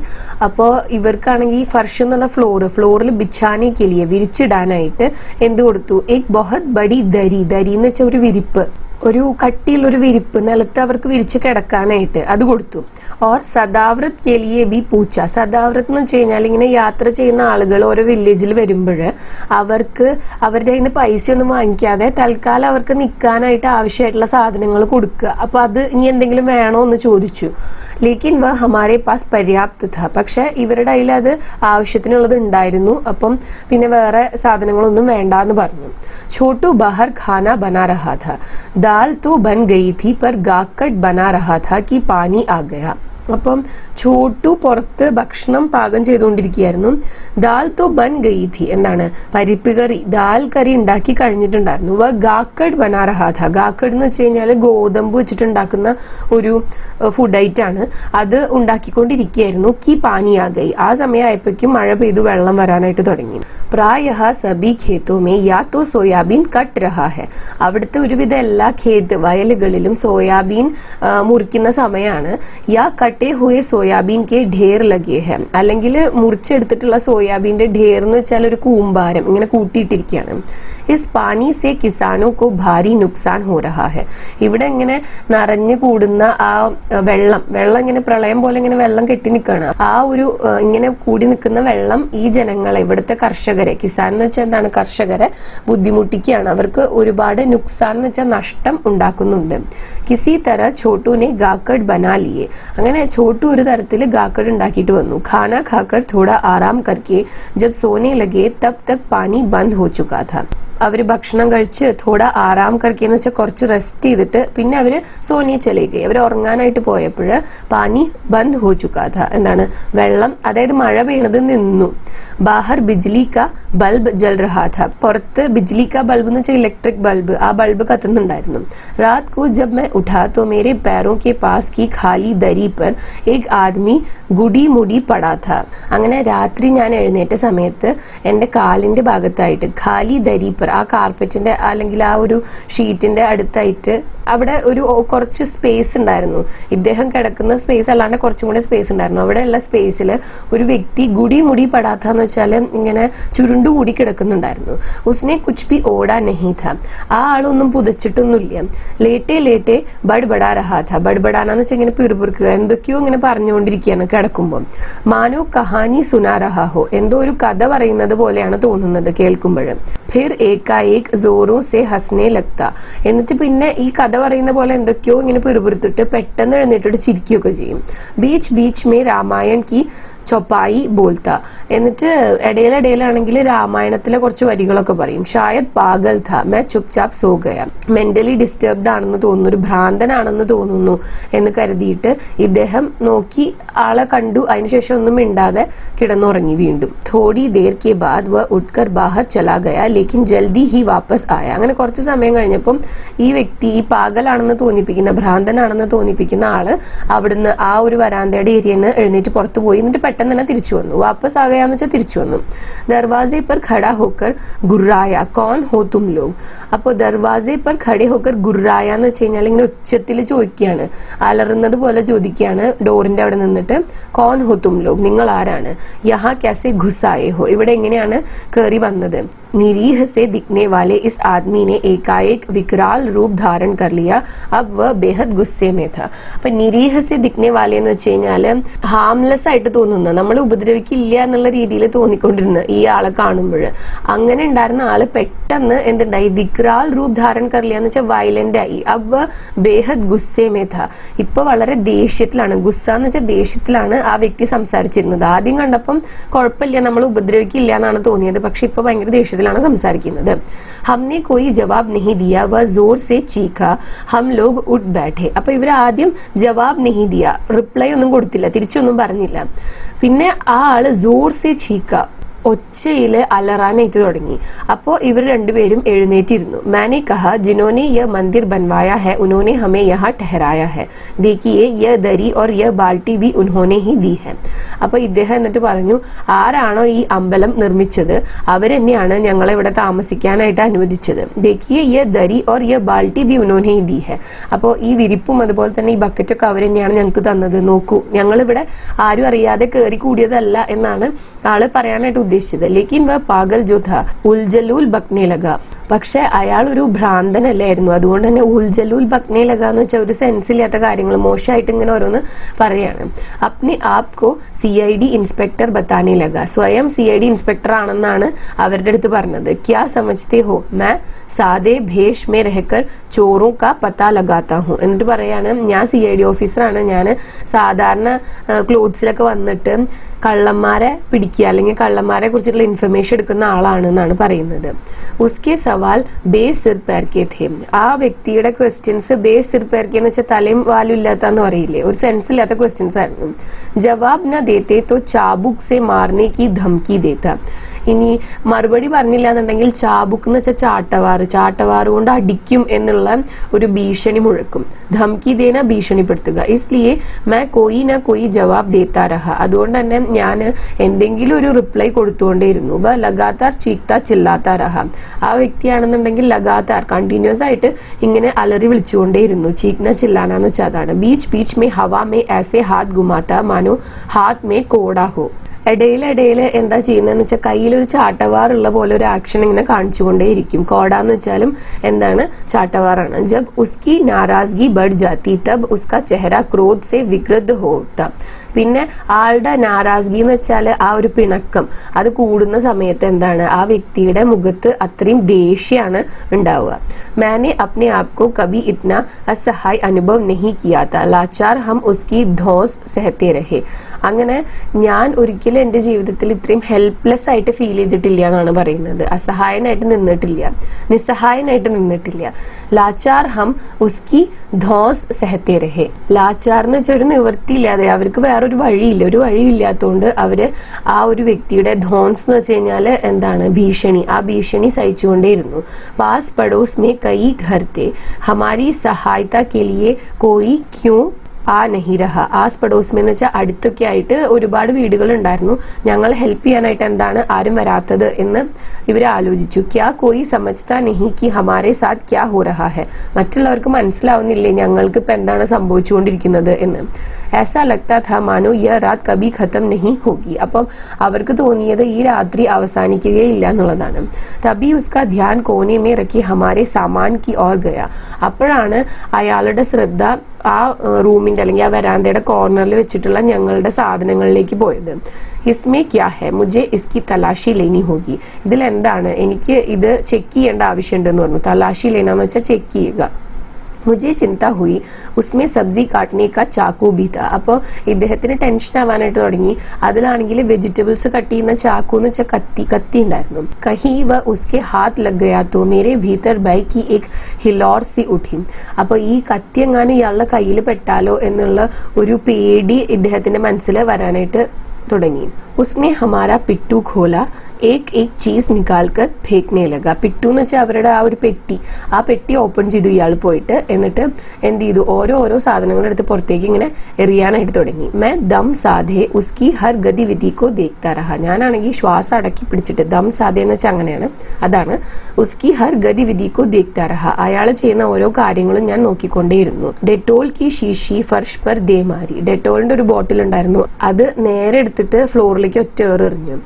അപ്പോൾ ഇവർക്കാണെങ്കിൽ ഫർഷ് എന്ന് പറഞ്ഞ ഫ്ലോറിൽ ബിछाने के लिए വിരിച്ചിടാനായിട്ട് എന്ത് കൊടുത്തു, एक बहुत बड़ी दरी, ദരി എന്ന് വെച്ചാൽ ഒരു വിരിപ്പ്, ഒരു കട്ടിയുള്ളൊരു വിരിപ്പ് നിലത്ത് അവർക്ക് വിരിച്ച് കിടക്കാനായിട്ട് അത് കൊടുത്തു. ഓർ സദാവ്രത് കെലിയെ ബി പൂച്ച. സദാവ്രത് എന്ന് വെച്ച് കഴിഞ്ഞാൽ ഇങ്ങനെ യാത്ര ചെയ്യുന്ന ആളുകൾ ഓരോ വില്ലേജിൽ വരുമ്പോൾ അവർക്ക് അവരുടെ കയ്യിൽ നിന്ന് പൈസ ഒന്നും വാങ്ങിക്കാതെ തൽക്കാലം അവർക്ക് നിൽക്കാനായിട്ട് ആവശ്യമായിട്ടുള്ള സാധനങ്ങൾ കൊടുക്കുക. അപ്പോൾ അത് ഇനി എന്തെങ്കിലും വേണോ എന്ന് ചോദിച്ചു. ലേക്കിൻ വ ഹമാരെ പാസ് പര്യാപ്ത ഥ. പക്ഷെ ഇവരുടെ കയ്യിൽ അത് ആവശ്യത്തിനുള്ളത് ഉണ്ടായിരുന്നു. അപ്പം പിന്നെ വേറെ സാധനങ്ങളൊന്നും വേണ്ടാന്ന് പറഞ്ഞു. छोटू बाहर खाना बना रहा था. दाल तो बन गई थी पर गाकट बना रहा था कि पानी आ गया. അപ്പം ചോട്ടു പുറത്ത് ഭക്ഷണം പാകം ചെയ്തുകൊണ്ടിരിക്കുകയായിരുന്നു. ദാൽ തോ ബൻ ഗയി ഥി, എന്താണ് പരിപ്പ് കറി, ദാൽ കറി ഉണ്ടാക്കി കഴിഞ്ഞിട്ടുണ്ടായിരുന്നു. വ ഗാക്കഡ് ബനാ രഹാ ഥ. ഗാക്കഡ് എന്ന് വെച്ച് കഴിഞ്ഞാൽ ഗോതമ്പ് വെച്ചിട്ടുണ്ടാക്കുന്ന ഒരു ഫുഡ് ഐറ്റം ആണ്. അത് ഉണ്ടാക്കിക്കൊണ്ടിരിക്കുകയായിരുന്നു. കി പാനി ആ ഗയി. ആ സമയമായപ്പോഴേക്കും മഴ പെയ്തു, വെള്ളം വരാനായിട്ട് തുടങ്ങി. പ്രായഹ സബി ഖേത്തോ മേ യാ തോ സോയാബീൻ കട്ട് രഹാ ഹെ. അവിടുത്തെ ഒരുവിധ എല്ലാ ഖേത്ത് വയലുകളിലും സോയാബീൻ മുറിക്കുന്ന സമയമാണ്. യാ കട്ടേ ഹുയെ സോയാബീൻ കെ ഢേർ ലഗേ ഹെ. അല്ലെങ്കിൽ മുറിച്ചെടുത്തിട്ടുള്ള സോയാബീന്റെ ഢേർ എന്ന് വെച്ചാൽ ഒരു കൂമ്പാരം ഇങ്ങനെ കൂട്ടിയിട്ടിരിക്കുകയാണ്. ഇസ് പാനി സെ കിസാനോ കോ ഭാരി നുക്സാൻ ഹോ രഹാ ഹെ. ഇവിടെ ഇങ്ങനെ നിറഞ്ഞു കൂടുന്ന ആ വെള്ളം ഇങ്ങനെ പ്രളയം പോലെ ഇങ്ങനെ വെള്ളം കെട്ടി നിൽക്കുകയാണ്. ആ ഒരു ഇങ്ങനെ കൂടി നിൽക്കുന്ന വെള്ളം ഈ ജനങ്ങളെ, ഇവിടുത്തെ കർഷകരെ, കിസാൻ എന്ന് വെച്ചാൽ എന്താണ്, കർഷകരെ ബുദ്ധിമുട്ടിക്കുകയാണ്. അവർക്ക് ഒരുപാട് നുക്സാൻ എന്ന് വെച്ചാൽ നഷ്ടം ഉണ്ടാക്കുന്നുണ്ട്. കിസി തര ചോട്ടുനെ ഗാക്കഡ് ബനാലിയെ. അങ്ങനെ ചോട്ടു ഒരു തരത്തിൽ ഗാക്കഡ് ഉണ്ടാക്കിയിട്ട് വന്നു. ഖാന ഖാക്കർ തോടാ ആറാം കർക്കെ ജബ് സോനെ ലഗേ തബ് തക് പാനി ബന്ദ് ഹോ ചുകാ ഥാ. അവർ ഭക്ഷണം കഴിച്ച് തോടാ ആറാം കറക്കി എന്ന് വെച്ചാൽ കുറച്ച് റെസ്റ്റ് ചെയ്തിട്ട് പിന്നെ അവർ സോനിയെ ചലേക്ക് അവർ ഉറങ്ങാനായിട്ട് പോയപ്പോൾ പാനി ബന്ദ് ഹോ ചുക്കാ ഥാ. എന്താണ്, വെള്ളം, അതായത് മഴ പെയ്യണത് നിന്നു. ബാഹർ ബിജ്ലി കാ ബൾബ് ജൽ രഹാ ഥാ. പുറത്ത് ബിജ്ലി കാ ബൾബ് എന്ന് വെച്ചാൽ ഇലക്ട്രിക് ബൾബ്, ആ bulb കത്തുന്നുണ്ടായിരുന്നു. Raat co Jab my ഉഠാ തോ മേരെ पैरों के पास की खाली दरी पर एक आदमी गुडी मुडी पड़ा था. അങ്ങനെ രാത്രി ഞാൻ എഴുന്നേറ്റ സമയത്ത് എൻ്റെ കാലിന്റെ ഭാഗത്തായിട്ട് ഖാലി ദരി പർ, ആ കാർപ്പറ്റിന്റെ അല്ലെങ്കിൽ ആ ഒരു ഷീറ്റിന്റെ അടുത്തായിട്ട് അവിടെ ഒരു കുറച്ച് സ്പേസ് ഉണ്ടായിരുന്നു. ഇദ്ദേഹം കിടക്കുന്ന സ്പേസ് അല്ലാണ്ട് കുറച്ചും കൂടെ സ്പേസ് ഉണ്ടായിരുന്നു. അവിടെയുള്ള സ്പേസിൽ ഒരു വ്യക്തി ഗുടി മുടി പടാത്ത എന്ന് വെച്ചാൽ ഇങ്ങനെ ചുരുണ്ടുകൂടി കിടക്കുന്നുണ്ടായിരുന്നു. ഉസ്നെ കുച്ച് ബി ഓടാ നഹി ഥ. ആ ആളൊന്നും പുതച്ചിട്ടൊന്നുമില്ല. ലേറ്റെ ലേറ്റെ ബഡ്ബടാ രഹാ ഥ. ബഡ്ബടാന്ന് വെച്ചാൽ ഇങ്ങനെ പിറുപിറുക്കുക, എന്തൊക്കെയോ ഇങ്ങനെ പറഞ്ഞുകൊണ്ടിരിക്കുകയാണ് കിടക്കുമ്പോൾ. മാനോ കഹാനി സുനാ രഹാ ഹോ. എന്തോ ഒരു കഥ പറയുന്നത് പോലെയാണ് തോന്നുന്നത് കേൾക്കുമ്പോൾ. ഫിർ ഏകാഏക് സോറോ സെ ഹസ്നെ ലഗ്ത. എന്നിട്ട് പിന്നെ ഈ കഥ പറയുന്ന പോലെ എന്തൊക്കെയോ ഇങ്ങനെ പിറുപിറുത്തിട്ട് പെട്ടെന്ന് എഴുന്നേറ്റിട്ട് ചിരിക്കുകയൊക്കെ ചെയ്യും. ബീച്ച് ബീച്ച് മേ രാമായൺ കി ചൊപ്പായി ബോൽത്ത. എന്നിട്ട് ഇടയിലിടയിലാണെങ്കിൽ രാമായണത്തിലെ കുറച്ച് വരികളൊക്കെ പറയും. ഷായദ് പാഗൽ ഥ മേ ചുപ് ചാപ് സോ ഗയ. മെന്റലി ഡിസ്റ്റർബ്ഡ് ആണെന്ന് തോന്നുന്നു, ഒരു ഭ്രാന്തനാണെന്ന് തോന്നുന്നു എന്ന് കരുതിയിട്ട് ഇദ്ദേഹം നോക്കി, ആളെ കണ്ടു, അതിനുശേഷം ഒന്നും മിണ്ടാതെ കിടന്നുറങ്ങി വീണ്ടും. തോടി ദേർ കെ ബാദ് വ ഉട്ട്കർ ബാഹർ ചലാ ഗയ ലേക്കിൻ ജൽദി ഹി വാപ്പസ് ആയ. അങ്ങനെ കുറച്ച് സമയം കഴിഞ്ഞപ്പം ഈ വ്യക്തി, ഈ പാഗലാണെന്ന് തോന്നിപ്പിക്കുന്ന, ഭ്രാന്തനാണെന്ന് തോന്നിപ്പിക്കുന്ന ആള് അവിടുന്ന് ആ ഒരു വരാന്തയുടെ ഏരിയയിൽ നിന്ന് എഴുന്നേറ്റ് പുറത്തു പോയി. എന്നിട്ട് പെട്ടെന്ന് തന്നെ തിരിച്ചു വന്നു. വാപ്പസ് ആ ഗയാന്ന് വെച്ചാൽ തിരിച്ചു വന്നു. ദർവാസെ പർ ഖടാ ഹോക്കർ ഗുർറായ കോൺ ഹോ തും ലോഗ്. അപ്പോൾ ദർവാസെ പർ ഖടെ ഹോക്കർ ഗുർറായ എന്ന് വെച്ച് കഴിഞ്ഞാൽ ഇങ്ങനെ ഉച്ചത്തിൽ ചോദിക്കുകയാണ്, അലറുന്നത് പോലെ ചോദിക്കുകയാണ് ഡോറിന്റെ അവിടെ നിന്നിട്ട്. കോൺ ഹോ തും ലോഗ്, നിങ്ങൾ ആരാണ്? യഹാ ക്യാസെ ഘുസായേ ഹോ, ഇവിടെ എങ്ങനെയാണ് കയറി വന്നത്? निरीह से दिखने वाले इस आदमी ने एकाएक विकराल रूप धारण कर लिया. अब वह बेहद गुस्से में था. അപ്പൊ നിരീഹ സെ ദിക്നെ വാലെ എന്ന് വെച്ച് കഴിഞ്ഞാല് ഹാംലെസ് ആയിട്ട് തോന്നുന്ന, നമ്മൾ ഉപദ്രവിക്കില്ല എന്നുള്ള രീതിയിൽ തോന്നിക്കൊണ്ടിരുന്ന ഈ ആളെ കാണുമ്പോൾ, അങ്ങനെ ഉണ്ടായിരുന്ന ആള് പെട്ടെന്ന് എന്തുണ്ടായി? വിക്രാൽ റൂപ് ധാരൺ കറില്ല എന്ന് വെച്ചാൽ വയലന്റ് ആയി. അവ ബേഹദ് ഗുസ്സേ മേ ഥ. ഇപ്പൊ വളരെ ദേഷ്യത്തിലാണ്. ഗുസ്സ എന്ന് വെച്ചാൽ ദേഷ്യത്തിലാണ് ആ വ്യക്തി സംസാരിച്ചിരുന്നത്. ആദ്യം കണ്ടപ്പം കുഴപ്പമില്ല, നമ്മൾ ഉപദ്രവിക്കില്ല എന്നാണ് തോന്നിയത്. പക്ഷെ ഇപ്പൊ ഭയങ്കര ദേഷ്യത്തിലാണ് സംസാരിക്കുന്നത്. ഹംനെ കോയി ജവാബ് നഹി ദിയ വ സോർ സെ ചീഖാ ഹം ലോഗ് ഉഠ് ബൈഠെ. അപ്പൊ ഇവർ ആദ്യം ജവാബ് നഹി ദിയ, റിപ്ലൈ ഒന്നും കൊടുത്തില്ല, തിരിച്ചൊന്നും പറഞ്ഞില്ല. പിന്നെ ആ ആള് സോർ സെ ചീഖാ, ഒച്ചയില് അലറാനായിട്ട് തുടങ്ങി. അപ്പോൾ ഇവർ രണ്ടുപേരും എഴുന്നേറ്റിരുന്നു. മാനെ കഹാ ജിനോനെ യ മന്ദിർ ബൻവായ ഹെ ഉन्होंने हमें यहाँ ठहराया है. देखिए यह दरी और यह बाल्टी भी उन्होंने ही दी है. അപ്പൊ ഇദ്ദേഹം എന്നിട്ട് പറഞ്ഞു, ആരാണോ ഈ അമ്പലം നിർമ്മിച്ചത് അവരെന്നെയാണ് ഞങ്ങളെ ഇവിടെ താമസിക്കാനായിട്ട് അനുവദിച്ചത്. देखिए यह दरी और यह बाल्टी भी उन्होंने ही दी है. അപ്പോൾ ഈ വിരിപ്പും അതുപോലെ തന്നെ ഈ ബക്കറ്റൊക്കെ അവരെന്നെയാണ് ഞങ്ങൾക്ക് തന്നത്. നോക്കൂ, ഞങ്ങളിവിടെ ആരും അറിയാതെ കയറി കൂടിയതല്ല എന്നാണ് ആള് പറയാനായിട്ട് ഉദ്ദേശിച്ചത്. ലേക്കിൻ വ പാഗൽ ജോ ഥാ ഉൽജലൂൽ ബക്നെ ലഗ. പക്ഷെ അയാൾ ഒരു ഭ്രാന്തനല്ലായിരുന്നു. അതുകൊണ്ട് തന്നെ ഉൽജലൂൽ ബക്നെ ലഗ എന്ന് വെച്ചാൽ ഒരു സെൻസില്ലാത്ത കാര്യങ്ങൾ മോശമായിട്ട് ഇങ്ങനെ ഓരോന്ന് പറയാണ്. അപ്നെ ആപ്കോ CID ഇൻസ്പെക്ടർ ബത്താനെ ലഗ, സ്വയം CID ഇൻസ്പെക്ടർ ആണെന്നാണ് അവരുടെ അടുത്ത് പറഞ്ഞത്. ക്യാ സമജ്തേ ഹോ മൈ സാദേ ഭേഷ് മേ രഹകർ ചോറോ കാ പത്താ ലഗാത്താ ഹൂം. എന്നിട്ട് പറയാണ് ഞാൻ CID ഓഫീസറാണ്, ഞാൻ സാധാരണ ക്ലോത്ത്സിലൊക്കെ വന്നിട്ട് കള്ളന്മാരെ പിടിക്കുക അല്ലെങ്കിൽ കള്ളന്മാരെ കുറിച്ചുള്ള ഇൻഫർമേഷൻ എടുക്കുന്ന ആളാണെന്നാണ് പറയുന്നത്. ഉസ്കെ സവാൽ ബേ സിർ പേർക്കെ ഥേ, ആ വ്യക്തിയുടെ ക്വസ്റ്റ്യൻസ് ബേ സിർ പേർക്കെ എന്ന് വെച്ചാൽ തലയും വാലും ഇല്ലാത്തന്ന് പറയില്ലേ, ഒരു സെൻസ് ഇല്ലാത്ത ക്വസ്റ്റ്യൻസ് ആയിരുന്നു. ജവാബ് ന ദേത്തെ തോ ചാബുക് സെ മാർനെ കി ധംകി ദേത്ത, ഇനി മറുപടി പറഞ്ഞില്ല എന്നുണ്ടെങ്കിൽ ചാബുക്ക് എന്ന് വെച്ചാൽ ചാട്ടവാറ് കൊണ്ട് അടിക്കും എന്നുള്ള ഒരു ഭീഷണി മുഴക്കും. ധംകി ദേന ഭീഷണിപ്പെടുത്തുക. ഇസ്ലിയെ മൈ കോയി ന കോയി ജവാബ് ദേത്താ രഹ, അതുകൊണ്ട് തന്നെ ഞാൻ എന്തെങ്കിലും ഒരു റിപ്ലൈ കൊടുത്തുകൊണ്ടേയിരുന്നു. ലഗാത്താർ ചീക്താ ചില്ലാത്താ രഹ, ആ വ്യക്തിയാണെന്നുണ്ടെങ്കിൽ ലഗാത്താർ കണ്ടിന്യൂസ് ആയിട്ട് ഇങ്ങനെ അലറി വിളിച്ചുകൊണ്ടേയിരുന്നു. ചീക്ന ചില്ലാന എന്ന് വെച്ചാൽ അതാണ്. ബീച്ച് ബീച്ച് മേ ഹവാ മേ ऐसे हाथ घुमाता मानो हाथ में कोड़ा हो, ഇടയിൽ എന്താ ചെയ്യുന്നതെന്ന് വെച്ചാൽ കയ്യിലൊരു ചാട്ടവാറുള്ള പോലെ ഒരു ആക്ഷൻ ഇങ്ങനെ കാണിച്ചുകൊണ്ടേയിരിക്കും. കോടാന്ന് വെച്ചാലും എന്താണ്, ചാട്ടവാറാണ്. ജബ് ഉസ്കി നാരാസ്ഗി ബഡ് ജാത്തി തബ് ഉസ്കാ ചെഹറ ക്രോധ് സെ വികൃത് ഹോത്ത, പിന്നെ ആളുടെ നാരാസ്ഗി എന്ന് വെച്ചാൽ ആ ഒരു പിണക്കം അത് കൂടുന്ന സമയത്ത് എന്താണ്, ആ വ്യക്തിയുടെ മുഖത്ത് അത്രയും ദേഷ്യാണ് ഉണ്ടാവുക. मैंने अपने आप को कभी इतना असहाय अनुभव नहीं किया था, लाचार हम उसकी धौंस सहते रहे. അങ്ങനെ ഞാൻ ഒരിക്കലും എൻ്റെ ജീവിതത്തിൽ ഇത്രയും ഹെൽപ്ലെസ് ആയിട്ട് ഫീൽ ചെയ്തിട്ടില്ല എന്നാണ് പറയുന്നത്. അസഹായനായിട്ട് നിന്നിട്ടില്ല, നിസ്സഹായനായിട്ട് നിന്നിട്ടില്ല. ലാച്ചാർ ഹം ഉസ്കി ധോസ് സെഹത്തെ രഹെ, ലാച്ചാർ എന്ന് വെച്ചാൽ ഒരു നിവൃത്തിയില്ലാതെ, അവർക്ക് വേറൊരു വഴിയില്ല, ഒരു വഴിയില്ലാത്തതുകൊണ്ട് അവര് ആ ഒരു വ്യക്തിയുടെ ധോൻസ് എന്ന് വെച്ച് കഴിഞ്ഞാല് എന്താണ്, ഭീഷണി, ആ ഭീഷണി സഹിച്ചുകൊണ്ടേയിരുന്നു. പാസ് പടോസ് മേ കൈ ഘർ തെ ഹമാരി സഹായത കെ ലിയെ കോയി ക്യോ ആ നഹിരഹ, ആസ് പടോസ് എന്ന് വെച്ചാൽ അടുത്തൊക്കെ ആയിട്ട് ഒരുപാട് വീടുകൾ ഉണ്ടായിരുന്നു, ഞങ്ങൾ ഹെൽപ്പ് ചെയ്യാനായിട്ട് എന്താണ് ആരും വരാത്തത് എന്ന് ഇവർ ആലോചിച്ചു. ക്യാ കോയി സമജ്താ നഹി കി ഹമാരെ സാത്ത് ക്യാ ഹോ രഹാ ഹെ, മറ്റുള്ളവർക്ക് മനസ്സിലാവുന്നില്ലേ ഞങ്ങൾക്ക് ഇപ്പൊ എന്താണ് സംഭവിച്ചുകൊണ്ടിരിക്കുന്നത് എന്ന്. ऐसा लगता था मानो यह रात कभी खत्म नहीं होगी, അപ്പം അവർക്ക് തോന്നിയത് ഈ രാത്രി അവസാനിക്കുകയില്ല എന്നുള്ളതാണ്. തബി ഉസ്കാ ധ്യാൻ കോനെ മേ റഖി ഹമാരെ സാമാൻ കി ഓർ ഗയ, അപ്പോഴാണ് അയാളുടെ ശ്രദ്ധ ആ റൂമിന്റെ അല്ലെങ്കിൽ ആ വരാന്തയുടെ കോർണറിൽ വെച്ചിട്ടുള്ള ഞങ്ങളുടെ സാധനങ്ങളിലേക്ക് പോയത്. ഇസ്മേ ക്യാ ഹെ മുझे इसकी തലാഷി ലേനി ഹോഗി, ഇതിൽ എന്താണ്, എനിക്ക് ഇത് ചെക്ക് ചെയ്യേണ്ട ആവശ്യമുണ്ടെന്ന് പറഞ്ഞു. തലാഷി ലേനാന്ന് വെച്ചാൽ ചെക്ക് ചെയ്യുക. മുझे ചിന്ത ഹുയി ഉസ്മേ സബ്സി കാട്ടനെ കാ ചാക്കു ബി താ, അപ്പോൾ ഇദ്ദേഹത്തിന് ടെൻഷൻ ആവാനായിട്ട് തുടങ്ങി. അതിലാണെങ്കിൽ വെജിറ്റബിൾസ് കട്ട് ചെയ്യുന്ന ചാക്കു എന്ന് വെച്ചാൽ കത്തി ഉണ്ടായിരുന്നു. കഹി വ ഉസ്കെ ഹാത്ത് ലഗ് ഗയാ തോ മേരെ ഭീതർ ബൈ കി എക് ഹിലോർ സി ഉഠി, അപ്പോൾ ഈ കത്തി എങ്ങാനും ഇയാളുടെ കയ്യിൽ പെട്ടാലോ എന്നുള്ള ഒരു പേടി ഇദ്ദേഹത്തിന്റെ മനസ്സിൽ വരാനായിട്ട് തുടങ്ങി. ഉസ്നെ ഹമാര പിട്ടു ഖോല एक चीज निकाल कर फेंकने लगा. പിട്ടു എന്ന് വെച്ചാൽ അവരുടെ ആ ഒരു പെട്ടി, ആ പെട്ടി ഓപ്പൺ ചെയ്തു ഇയാൾ പോയിട്ട്. എന്നിട്ട് എന്ത് ചെയ്തു, ഓരോ സാധനങ്ങളെടുത്ത് പുറത്തേക്ക് ഇങ്ങനെ എറിയാനായിട്ട് തുടങ്ങി. മേ ദം സാധേ ഉസ്കി ഹർ ഗതിവിധി കോ ദേഖ്താ രഹാ, ഞാനാണെങ്കിൽ ശ്വാസം അടക്കി പിടിച്ചിട്ട്, ദം സാധേ എന്ന് വെച്ചാൽ അങ്ങനെയാണ്, അതാണ്. ഉസ്കി ഹർ ഗതിവിധി കോ ദേഖ്താ രഹാ, അയാൾ ചെയ്യുന്ന ഓരോ കാര്യങ്ങളും ഞാൻ നോക്കിക്കൊണ്ടേയിരുന്നു. ഡെറ്റോൾ കി ഷീഷി ഫർഷ് പർ ദേ മാരി, ഡെറ്റോളിന്റെ ഒരു ബോട്ടിൽ ഉണ്ടായിരുന്നു, അത് നേരെ എടുത്തിട്ട് ഫ്ലോറിലേക്ക് ഒറ്റ എറിഞ്ഞു.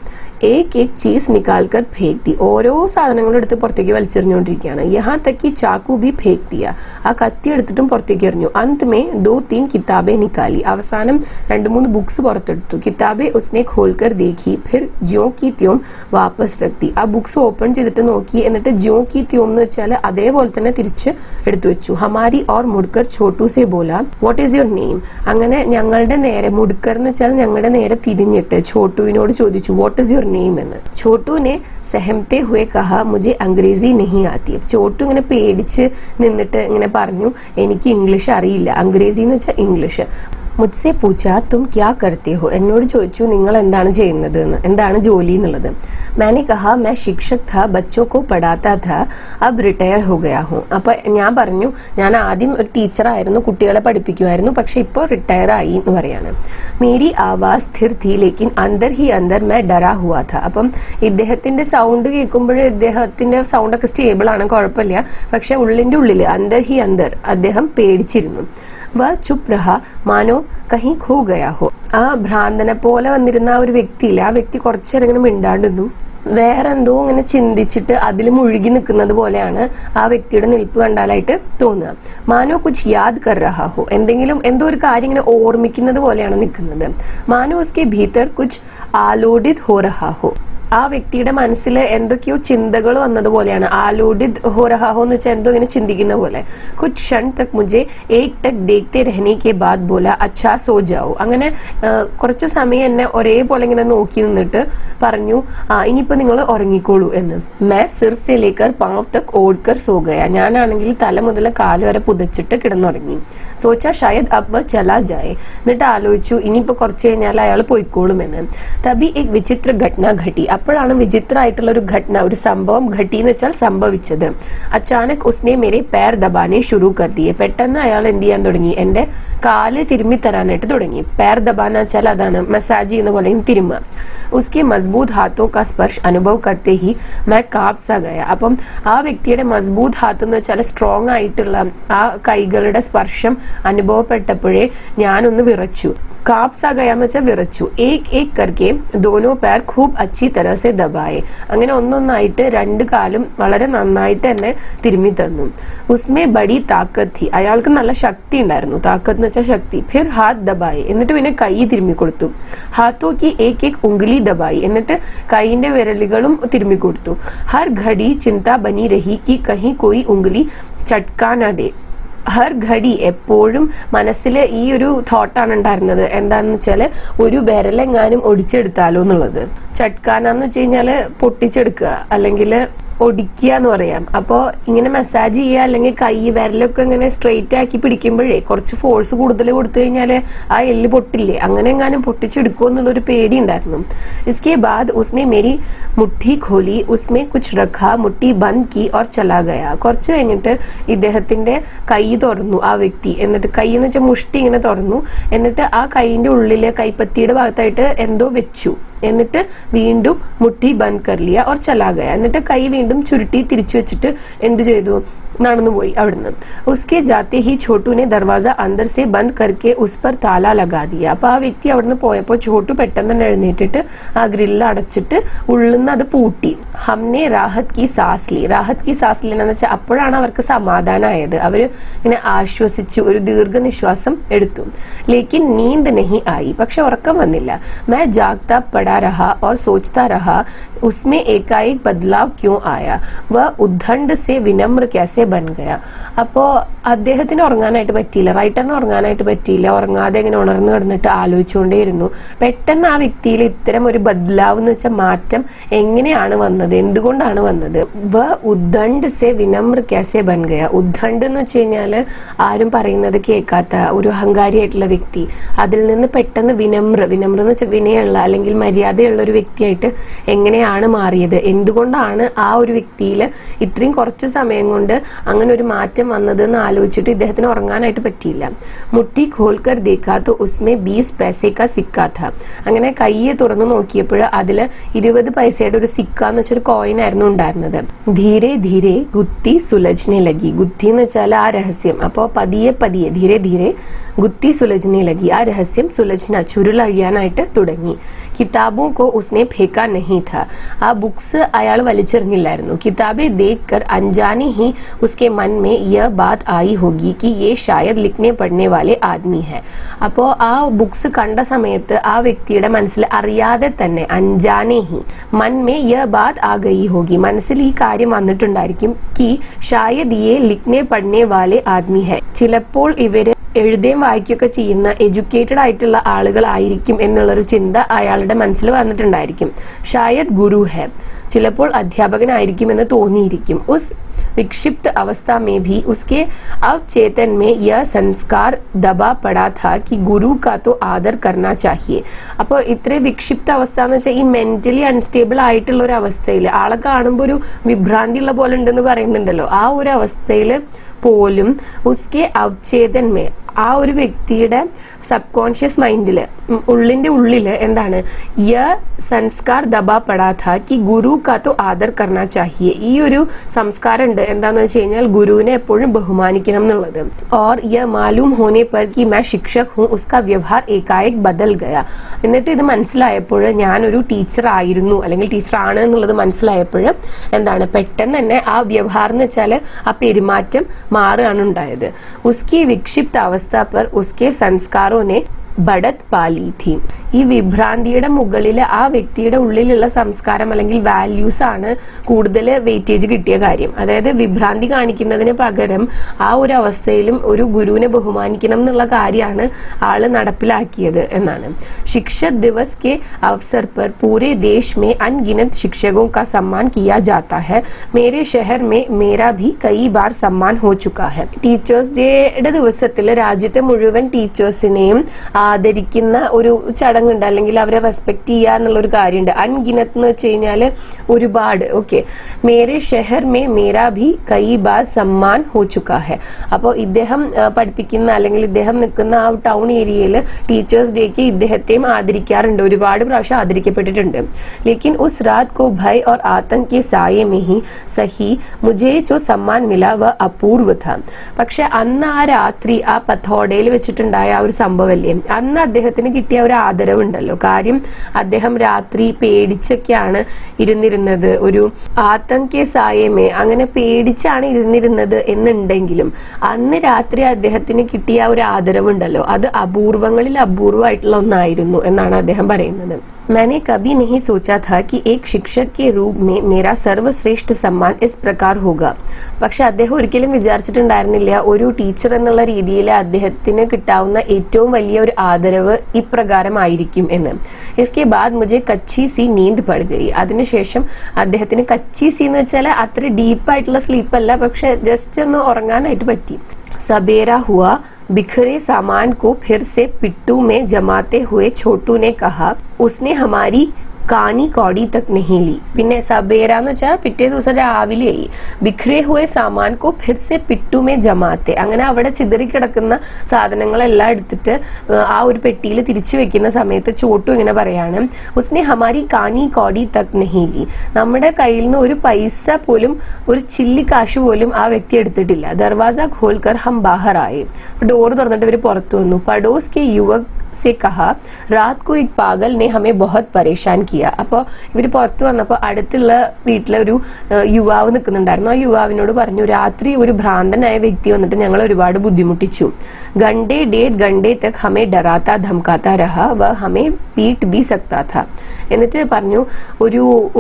एक चीज निकाल कर फेंक दी, ഓരോ സാധനങ്ങളും എടുത്ത് പുറത്തേക്ക് വലിച്ചെറിഞ്ഞുകൊണ്ടിരിക്കുകയാണ്. യഹാ തക്കി ചാക്കു ബി ഫേക് ദിയ, ആ കത്തി എടുത്തിട്ടും പുറത്തേക്ക് എറിഞ്ഞു. അന്ത് മേ 2-3 കിതാബേ നിക്കാലി, അവസാനം 2-3 ബുക്സ് പുറത്തെടുത്തു. കിതാബേ ഉസ്നെ ഖോൽക്കർ ദേഖി ഫിർ ജ്യോ കി ത്യോം വാപ്പസ് രഖ്തി, ആ ബുക്സ് ഓപ്പൺ ചെയ്തിട്ട് നോക്കി, എന്നിട്ട് ജ്യോ കി ത്യോം എന്ന് വെച്ചാൽ അതേപോലെ തന്നെ തിരിച്ച് എടുത്തു വെച്ചു. ഹമാരി ഓർ മുഡ്കർ ഛോട്ടു സെ Bola what is your name, അങ്ങനെ ഞങ്ങളുടെ നേരെ, മുഡ്കർ എന്ന് വെച്ചാൽ ഞങ്ങളുടെ നേരെ തിരിഞ്ഞിട്ട് ചോട്ടുവിനോട് ചോദിച്ചു വാട്ട് ഈസ് യുവർ നെയിം എന്ന്. ചോട്ടുവിനെ സെഹംതെ ഹുए कहा मुझे अंग्रेजी नहीं आती, ചോട്ടു ഇങ്ങനെ പേടിച്ച് നിന്നിട്ട് ഇങ്ങനെ പറഞ്ഞു എനിക്ക് ഇംഗ്ലീഷ് അറിയില്ല. അംഗ്രേസി എന്ന് വെച്ചാൽ ഇംഗ്ലീഷ്. മുझसे पूछा तुम क्या करते हो, എന്നോട് ചോദിച്ചു നിങ്ങൾ എന്താണ് ചെയ്യുന്നത് എന്ന്, എന്താണ് ജോലി എന്നുള്ളത്. मैंने कहा मैं शिक्षक था, बच्चों को पढ़ाता था, अब रिटायर हो गया हूँ. അപ്പൊ ഞാൻ പറഞ്ഞു ഞാൻ ആദ്യം ഒരു ടീച്ചറായിരുന്നു, കുട്ടികളെ പഠിപ്പിക്കുമായിരുന്നു, പക്ഷെ ഇപ്പോൾ റിട്ടയർ ആയി എന്ന് പറയാണ്. മേരി ആവാസ് സ്ഥിർ थी लेकिन अंदर ही अंदर मैं डरा हुआ था. അപ്പം ഇദ്ദേഹത്തിന്റെ സൗണ്ട് കേൾക്കുമ്പോൾ ഇദ്ദേഹത്തിന്റെ സൗണ്ട് ഒക്കെ സ്റ്റേബിൾ ആണ്, കുഴപ്പമില്ല, പക്ഷെ ഉള്ളിന്റെ ഉള്ളില് അന്തർ ഹി അന്തർ അദ്ദേഹം പേടിച്ചിരുന്നു. വ ചുപ് രഹ മാനോ കഹി ഖോ ഗയാ ഹോ, ആ ഭ്രാന്തനെ പോലെ വന്നിരുന്ന ആ ഒരു വ്യക്തിയില്ല, ആ വ്യക്തി കുറച്ചേരം ഇങ്ങനെ മിണ്ടാണ്ടിരുന്നു. വേറെന്തോ ഇങ്ങനെ ചിന്തിച്ചിട്ട് അതിൽ മുഴുകി നിൽക്കുന്നത് പോലെയാണ് ആ വ്യക്തിയുടെ നിൽപ്പ് കണ്ടാലായിട്ട് തോന്നുക. മാനോ കുച്ച് യാദ് കർ രഹാ ഹോ, എന്തെങ്കിലും എന്തോ ഒരു കാര്യം ഇങ്ങനെ ഓർമ്മിക്കുന്നത് പോലെയാണ് നിൽക്കുന്നത്. മാനോ ഉസ്കെ ഭീതർ കുച്ച് ആലോഡിത് ഹോ രഹാ ഹോ, ആ വ്യക്തിയുടെ മനസ്സിൽ എന്തൊക്കെയോ ചിന്തകൾ വന്നതുപോലെയാണ്. ആലോഡിത് ഹോ രഹാ ഹോ എന്ന് വെച്ചാൽ എന്തോ ഇങ്ങനെ ചിന്തിക്കുന്ന പോലെ. കുച്ച് ക്ഷൺ തക് മുझे एक टक देखते रहने के बाद बोला अच्छा सो जाओ, അങ്ങനെ കുറച്ച് സമയം എന്നെ ഒരേപോലെ ഇങ്ങനെ നോക്കി നിന്നിട്ട് പറഞ്ഞു ഇനിയിപ്പോ നിങ്ങൾ ഉറങ്ങിക്കോളൂ എന്ന്. മേ സിർ സെ ലേക്കർ പാവ് തക് ഓഡ്കർ സോ ഗയ, ഞാനാണെങ്കിൽ തല മുതൽ കാല് വരെ പുതച്ചിട്ട് കിടന്നുറങ്ങി. സോച്ചാ ഷായദ് അബ് ചലാ ജായേ, എന്നിട്ട് ആലോചിച്ചു ഇനിയിപ്പോ കുറച്ച് കഴിഞ്ഞാൽ അയാൾ പോയിക്കോളുമെന്ന്. തബി എക് വിചിത്ര ഘടന ഘട്ടി, അപ്പോഴാണ് വിചിത്രമായിട്ടുള്ള ഒരു ഘടന, ഒരു സംഭവം ഘട്ടി എന്ന് വെച്ചാൽ സംഭവിച്ചത്. അച്ചാനക് ഉസ്നെ മേരെ പേർ ദബാനെ ശുരു കർ ദിയെ, പെട്ടെന്ന് അയാൾ എന്ത് ചെയ്യാൻ തുടങ്ങി, എന്റെ കാല് തിരുമ്മി തരാനായിട്ട് തുടങ്ങി. പേർ ദബാന വെച്ചാൽ അതാണ് മസാജ് ചെയ്യുന്ന പോലെ തിരുമ്മുക. ഉസ്കെ മസ്ബൂത് ഹാത്തോ കാ സ്പർശ് അനുഭവ് കർത്തേ ഹി മേ കാബ് സാ ഗയ, അപ്പം ആ വ്യക്തിയുടെ മസ്ബൂത് ഹാത്ത് എന്ന് വെച്ചാൽ സ്ട്രോങ് ആയിട്ടുള്ള ആ കൈകളുടെ സ്പർശം അനുഭവപ്പെട്ടപ്പോഴേ ഞാനൊന്ന് വിറച്ചു. കാബ് സാ ഗയ എന്ന് വെച്ചാൽ വിറച്ചു. ഏക് ഏക് കർക്കെ ദോനോ പേർ ഖൂബ് അച്ചി തരഹ സെ ദബായെ, അങ്ങനെ ഒന്നൊന്നായിട്ട് രണ്ട് കാലും വളരെ നന്നായിട്ട് എന്നെ തിരുമ്മി തന്നു. ഉസ്മേ ബഡി താക്കത്ത് ഥി, അയാൾക്ക് നല്ല ശക്തി ഉണ്ടായിരുന്നു. താക്കത്ത് എന്ന് വെച്ചാൽ ശക്തി. ഫിർ ഹാത്ത് ദബായെ, എന്നിട്ട് പിന്നെ കൈ തിരുമ്മി കൊടുത്തു. ഹാത്തോ കി ഏക് ഏക് ഉംഗലി ദബായി, എന്നിട്ട് കൈയിന്റെ വിരലുകളും തിരുമ്മി കൊടുത്തു. ഹർ ഘടി ചിന്ത ബനി രഹി കി കഹി കോയി ഉംഗലി ചട്കാ ന ദേ, ഹർ ഘടി എപ്പോഴും മനസ്സിൽ ഈ ഒരു തോട്ടാണ് ഉണ്ടായിരുന്നത്, എന്താന്ന് വെച്ചാല് ഒരു വിരലെങ്ങാനും ഒടിച്ചെടുത്താലോ എന്നുള്ളത്. ചട്കാനാന്ന് വെച്ച് കഴിഞ്ഞാല് പൊട്ടിച്ചെടുക്കുക അല്ലെങ്കിൽ ഒടിക്കുക എന്ന് പറയാം. അപ്പോൾ ഇങ്ങനെ മസാജ് ചെയ്യുക അല്ലെങ്കിൽ കൈ വിരലൊക്കെ ഇങ്ങനെ സ്ട്രെയിറ്റ് ആക്കി പിടിക്കുമ്പോഴേ കുറച്ച് ഫോഴ്സ് കൂടുതൽ കൊടുത്തു കഴിഞ്ഞാൽ ആ എല്ല് പൊട്ടില്ലേ, അങ്ങനെ എങ്ങാനും പൊട്ടിച്ചെടുക്കുമോ എന്നുള്ളൊരു പേടി ഉണ്ടായിരുന്നു. ഇസ്കെ ബാദ് ഉസ്നെ മേരി മുട്ടി ഖോലി ഉസ്മേ കുച്ച് റഖാ മുട്ടി ബന്ദ് കി ഓർ ചലാ ഗയ, കുറച്ച് കഴിഞ്ഞിട്ട് ഇദ്ദേഹത്തിന്റെ കൈ തുറന്നു ആ വ്യക്തി. എന്നിട്ട് കൈ എന്ന് വെച്ചാൽ മുഷ്ടി ഇങ്ങനെ തുറന്നു, എന്നിട്ട് ആ കൈയിന്റെ ഉള്ളില് കൈപ്പത്തിയുടെ ഭാഗത്തായിട്ട് എന്തോ വെച്ചു. എന്നിട്ട് വീണ്ടും മുട്ടി ബന്ദ് കർ ലിയ ഓർ ചലാ ഗയ, എന്നിട്ട് കൈ വീണ്ടും ചുരുട്ടി തിരിച്ചു വെച്ചിട്ട് എന്ത് ചെയ്തു, നടന്നുപോയി അവിടുന്ന്. ഉസ്കെ ജാത്തെ ഹി ഛോട്ടുനെ ദർവാസ അന്തർ സെ ബന്ദ് കർക്കെ ഉസ് പർ താല ലഗാ ദിയ, അപ്പൊ ആ വ്യക്തി അവിടുന്ന് പോയപ്പോൾ ചോട്ടു പെട്ടെന്ന് തന്നെ എഴുന്നേറ്റിട്ട് ആ ഗ്രില്ല് അടച്ചിട്ട് ഉള്ളിന്ന് അത് പൂട്ടി. ഹംനെ രാഹത് കി സാസ് ലി, രാഹത് കി സാസ് ലി എന്ന് വെച്ചാൽ അപ്പോഴാണ് അവർക്ക് സമാധാനമായത്, അവര് ഇങ്ങനെ ആശ്വസിച്ചു, ഒരു ദീർഘനിശ്വാസം എടുത്തു. ലേക്കിൻ നീന്ത് നഹി ആയി, പക്ഷെ ഉറക്കം വന്നില്ല. മേ ജാഗ്താ പടാ रहा और सोचता रहा उसमें एकाएक बदलाव क्यों आया, वह उद्दंड से विनम्र कैसे बन गया. അപ്പോൾ അദ്ദേഹത്തിന് ഉറങ്ങാനായിട്ട് പറ്റിയില്ല, റൈറ്ററിന് ഉറങ്ങാനായിട്ട് പറ്റിയില്ല. ഉറങ്ങാതെ ഇങ്ങനെ ഉണർന്നു കിടന്നിട്ട് ആലോചിച്ചുകൊണ്ടേയിരുന്നു. പെട്ടെന്ന് ആ വ്യക്തിയിൽ ഇത്തരം ഒരു ബദ്ലാവ് എന്ന് വെച്ചാൽ മാറ്റം എങ്ങനെയാണ് വന്നത്, എന്തുകൊണ്ടാണ് വന്നത്. വ ഉദ്ദണ്ഡ് സെ വിനമ്ര കാസെ ബൻ ഗയ, ഉദ്ദണ്ഡ് എന്ന് വെച്ച് കഴിഞ്ഞാൽ ആരും പറയുന്നത് കേൾക്കാത്ത ഒരു അഹങ്കാരിയായിട്ടുള്ള വ്യക്തി, അതിൽ നിന്ന് പെട്ടെന്ന് വിനമ്ര എന്ന് വെച്ചാൽ വിനയുള്ള അല്ലെങ്കിൽ മര്യാദയുള്ള ഒരു വ്യക്തിയായിട്ട് എങ്ങനെയാണ് മാറിയത്, എന്തുകൊണ്ടാണ് ആ ഒരു വ്യക്തിയിൽ ഇത്രയും കുറച്ച് സമയം കൊണ്ട് അങ്ങനെ ഒരു മാറ്റം വന്നത് എന്ന് ആലോചിച്ചിട്ട് ഇദ്ദേഹത്തിന് ഉറങ്ങാനായിട്ട് പറ്റിയില്ല. മുട്ടി ഖോൽക്കർ ദേഖാ തോ ഉസ്മേ 20 പൈസേ കാ സിക്ക ഥാ, അങ്ങനെ കയ്യെ തുറന്നു നോക്കിയപ്പോൾ അതില് 20 പൈസയുടെ ഒരു സിക്ക എന്ന് വെച്ചൊരു കോയിൻ ആയിരുന്നു ഉണ്ടായിരുന്നത്. ധീരെ ധീരെ ഗുത്തി സുലജ്നെ ലഗി, ഗുത്തി എന്ന് വെച്ചാൽ ആ രഹസ്യം. അപ്പോൾ പതിയെ പതിയെ ധീരെ ധീരെ ഗുത്തി സുലജ്നെ ലഗി, ആ രഹസ്യം സുലജ്ന ചുരുളഴിയാനായിട്ട് തുടങ്ങി. കിതാബോ കോ ഉസ്നെ ഫേക്കാ നഹി ഥാ, ആ ബുക്സ് അയാൾ വലിച്ചെറിഞ്ഞില്ലായിരുന്നു. കിതാബെ ദേഖ് കർ അൻജാനെ ഹി ഉസ്കെ മൻ മേ യഹ് ബാത് ആയി ഹോഗി കി യേ ഷായദ് ലിഖ്നെ പഠനെ വാലെ ആദ്മി ഹൈ. അപ്പോൾ ആ ബുക്സ് കണ്ട സമയത്ത് ആ വ്യക്തിയുടെ മനസ്സിൽ അറിയാതെ തന്നെ അൻജാനെ ഹി മൻ മേ യഹ് ബാത് ആ ഗയി ഹോഗി, മനസ്സിൽ ഈ കാര്യം വന്നിട്ടുണ്ടായിരിക്കും. കി ഷായദ് യേ ലിഖ്നെ പഠനെ വാലെ ആദ്മി ഹൈ, ചിലപ്പോൾ ഇവര് എഴുതുകയും വായിക്കുകയൊക്കെ ചെയ്യുന്ന എഡ്യൂക്കേറ്റഡ് ആയിട്ടുള്ള ആളുകളായിരിക്കും എന്നുള്ളൊരു ചിന്ത അയാളുടെ മനസ്സിൽ വന്നിട്ടുണ്ടായിരിക്കും. ഷായദ് ഗുരു ഹെ, ചിലപ്പോൾ അധ്യാപകനായിരിക്കുമെന്ന് തോന്നിയിരിക്കും. ഉസ് विक्षिप्त अवस्था में भी उसके अवचेतन में यह संस्कार दबा पड़ा था कि गुरु का तो आदर करना चाहिए. അപ്പോൾ ഇത്ര വിക്ഷിപ്ത അവസ്ഥ എന്ന് വെച്ചാൽ ഈ മെന്റലി അൺസ്റ്റേബിൾ ആയിട്ടുള്ള ഒരു അവസ്ഥയിൽ ആളെ കാണുമ്പോൾ ഒരു വിഭ്രാന്തി ഉള്ള പോലെ ഉണ്ടെന്ന് പറയുന്നുണ്ടല്ലോ, ആ ഒരു അവസ്ഥയിൽ പോലും ഉസ്കെ അവചേതൻ മേ, ആ ഒരു വ്യക്തിയുടെ സബ് കോൺഷ്യസ് മൈൻഡില് ഉള്ളിന്റെ ഉള്ളില് എന്താണ് യ संस्कार दबा पड़ा था कि गुरु का तो आदर करना चाहिए. ഈ ഒരു സംസ്കാരം ഉണ്ട് എന്താന്ന് വെച്ച് കഴിഞ്ഞാൽ ഗുരുവിനെ എപ്പോഴും ബഹുമാനിക്കണം എന്നുള്ളത്. और यह मालूम होने पर कि मैं शिक्षक हूँ उसका व्यवहार एकाएक बदल गया. എന്നിട്ട് ഇത് മനസ്സിലായപ്പോൾ ഞാനൊരു ടീച്ചർ ആയിരുന്നു അല്ലെങ്കിൽ ടീച്ചർ ആണ് എന്നുള്ളത് മനസ്സിലായപ്പോൾ എന്താണ് പെട്ടെന്ന് തന്നെ ആ വ്യവഹാരം എന്ന് വെച്ചാൽ ആ പെരുമാറ്റം മാറുകയാണ് ഉണ്ടായത്. उसकी विक्षिप्त अवस्था पर उसके संस्कारों ने बढ़त पाली थी. ഈ വിഭ്രാന്തിയുടെ മുകളിൽ ആ വ്യക്തിയുടെ ഉള്ളിലുള്ള സംസ്കാരം അല്ലെങ്കിൽ വാല്യൂസ് ആണ് കൂടുതൽ വെയിറ്റേജ് കിട്ടിയ കാര്യം. അതായത് വിഭ്രാന്തി കാണിക്കുന്നതിന് പകരം ആ ഒരു അവസ്ഥയിലും ഒരു ഗുരുവിനെ ബഹുമാനിക്കണം എന്നുള്ള കാര്യമാണ് ആള് നടപ്പിലാക്കിയത് എന്നാണ്. शिक्षक दिवस के अवसर पर पूरे देश में अनगिनत शिक्षकों का सम्मान किया जाता है. मेरे शहर में मेरा भी कई बार सम्मान हो चुका है. ടീച്ചേഴ്സ് ഡേയുടെ ദിവസത്തിൽ രാജ്യത്തെ മുഴുവൻ ടീച്ചേഴ്സിനെയും ആദരിക്കുന്ന ഒരു ചടങ്ങുണ്ട് അല്ലെങ്കിൽ അവരെ റെസ്പെക്ട് ചെയ്യുക എന്നുള്ളൊരു കാര്യമുണ്ട്. അൻഗിനത്ത് എന്ന് വെച്ച് കഴിഞ്ഞാല് ഒരുപാട്. ഓക്കെ, മേരെ ഷെഹർ മേ മേരാ ഭി കൈ ബാർ സമ്മാൻ ഹോ ചുക്കാ ഹെ. അപ്പോൾ ഇദ്ദേഹം പഠിപ്പിക്കുന്ന അല്ലെങ്കിൽ ഇദ്ദേഹം നിൽക്കുന്ന ആ ടൗൺ ഏരിയയിൽ ടീച്ചേഴ്സ് ഡേക്ക് ഇദ്ദേഹത്തെയും ആദരിക്കാറുണ്ട്, ഒരുപാട് പ്രാവശ്യം ആദരിക്കപ്പെട്ടിട്ടുണ്ട്. ലേക്കിൻ ഉസ് രാത് കോ ഭയ് और आतंक के साये में ही सही मुझे जो सम्मान मिला वह अपूर्व था. പക്ഷെ അന്ന് ആ രാത്രി ആ പത്തോടയിൽ വെച്ചിട്ടുണ്ടായ ആ ഒരു സംഭവമല്ലേ, അന്ന് അദ്ദേഹത്തിന് കിട്ടിയ ഒരു ആദരവുണ്ടല്ലോ. കാര്യം അദ്ദേഹം രാത്രി പേടിച്ചൊക്കെയാണ് ഇരുന്നിരുന്നത്, ഒരു ആതങ്കെ സായമേ അങ്ങനെ പേടിച്ചാണ് ഇരുന്നിരുന്നത് എന്നുണ്ടെങ്കിലും അന്ന് രാത്രി അദ്ദേഹത്തിന് കിട്ടിയ ഒരു ആദരവുണ്ടല്ലോ, അത് അപൂർവങ്ങളിൽ അപൂർവമായിട്ടുള്ള ഒന്നായിരുന്നു എന്നാണ് അദ്ദേഹം പറയുന്നത്. मैंने कभी नहीं सोचा था कि एक शिक्षक के रूप में मेरा सर्वश्रेष्ठ सम्मान इस प्रकार होगा. പക്ഷെ അദ്ദേഹം ഒരിക്കലും വിചാരിച്ചിട്ടുണ്ടായിരുന്നില്ല ഒരു ടീച്ചർ എന്നുള്ള രീതിയിൽ അദ്ദേഹത്തിന് കിട്ടാവുന്ന ഏറ്റവും വലിയ ഒരു ആദരവ് ഇപ്രകാരമായിരിക്കും എന്ന്. इसके बाद मुझे कच्ची सी नींद पड़ गई. അതിനുശേഷം അദ്ദേഹത്തിന് കച്ചി സി എന്ന് വെച്ചാൽ അത്ര ഡീപ്പായിട്ടുള്ള സ്ലീപ്പ് അല്ല, പക്ഷെ ജസ്റ്റ് ഒന്ന് ഉറങ്ങാനായിട്ട് പറ്റി. सबेरा हुआ. बिखरे सामान को फिर से पिट्टू में जमाते हुए छोटू ने कहा, उसने हमारी കാനി കോടി തക് നഹി ലി. പിന്നെ സബേര എന്ന് വെച്ചാൽ പിറ്റേ ദിവസം രാവിലെയായി. ബിഖ്രേ ഹുവേ സാമാൻ കോ ഫിർ സെ പിട്ടു മേ ജമാത്തെ. അങ്ങനെ അവിടെ ചിതറിക്കിടക്കുന്ന സാധനങ്ങളെല്ലാം എടുത്തിട്ട് ആ ഒരു പെട്ടിയിൽ തിരിച്ചു വെക്കുന്ന സമയത്ത് ചോട്ടു ഇങ്ങനെ പറയാണ്, ഉസ്നെ ഹമാരി കാനി കോടി തക് നഹി ലി. നമ്മുടെ കയ്യിൽ നിന്ന് ഒരു പൈസ പോലും, ഒരു ചില്ലി കാശ് പോലും ആ വ്യക്തി എടുത്തിട്ടില്ല. ദർവാസ ഖോൽക്കർ ഹം ബാഹർ ആയി. ഡോർ തുറന്നിട്ട് ഇവർ പുറത്തു വന്നു. പഡോസ് കെ യുവക് से कहा, रात को एक पागल ने हमें बहुत परेशान किया. അപ്പോൾ ഇവർ പുറത്തു വന്നപ്പോൾ അടുത്തുള്ള വീട്ടിലെ ഒരു യുവാവ് നിൽക്കുന്നുണ്ടായിരുന്നു. ആ യുവാവിനോട് പറഞ്ഞു, രാത്രി ഒരു ഭ്രാന്തനായ വ്യക്തി വന്നിട്ട് ഞങ്ങൾ ഒരുപാട് ബുദ്ധിമുട്ടിച്ചു. घंटे डेढ़ घंटे तक हमें डराता धमकाता रहा, वह हमें पीट भी सकता था. എന്നിട്ട് പറഞ്ഞു,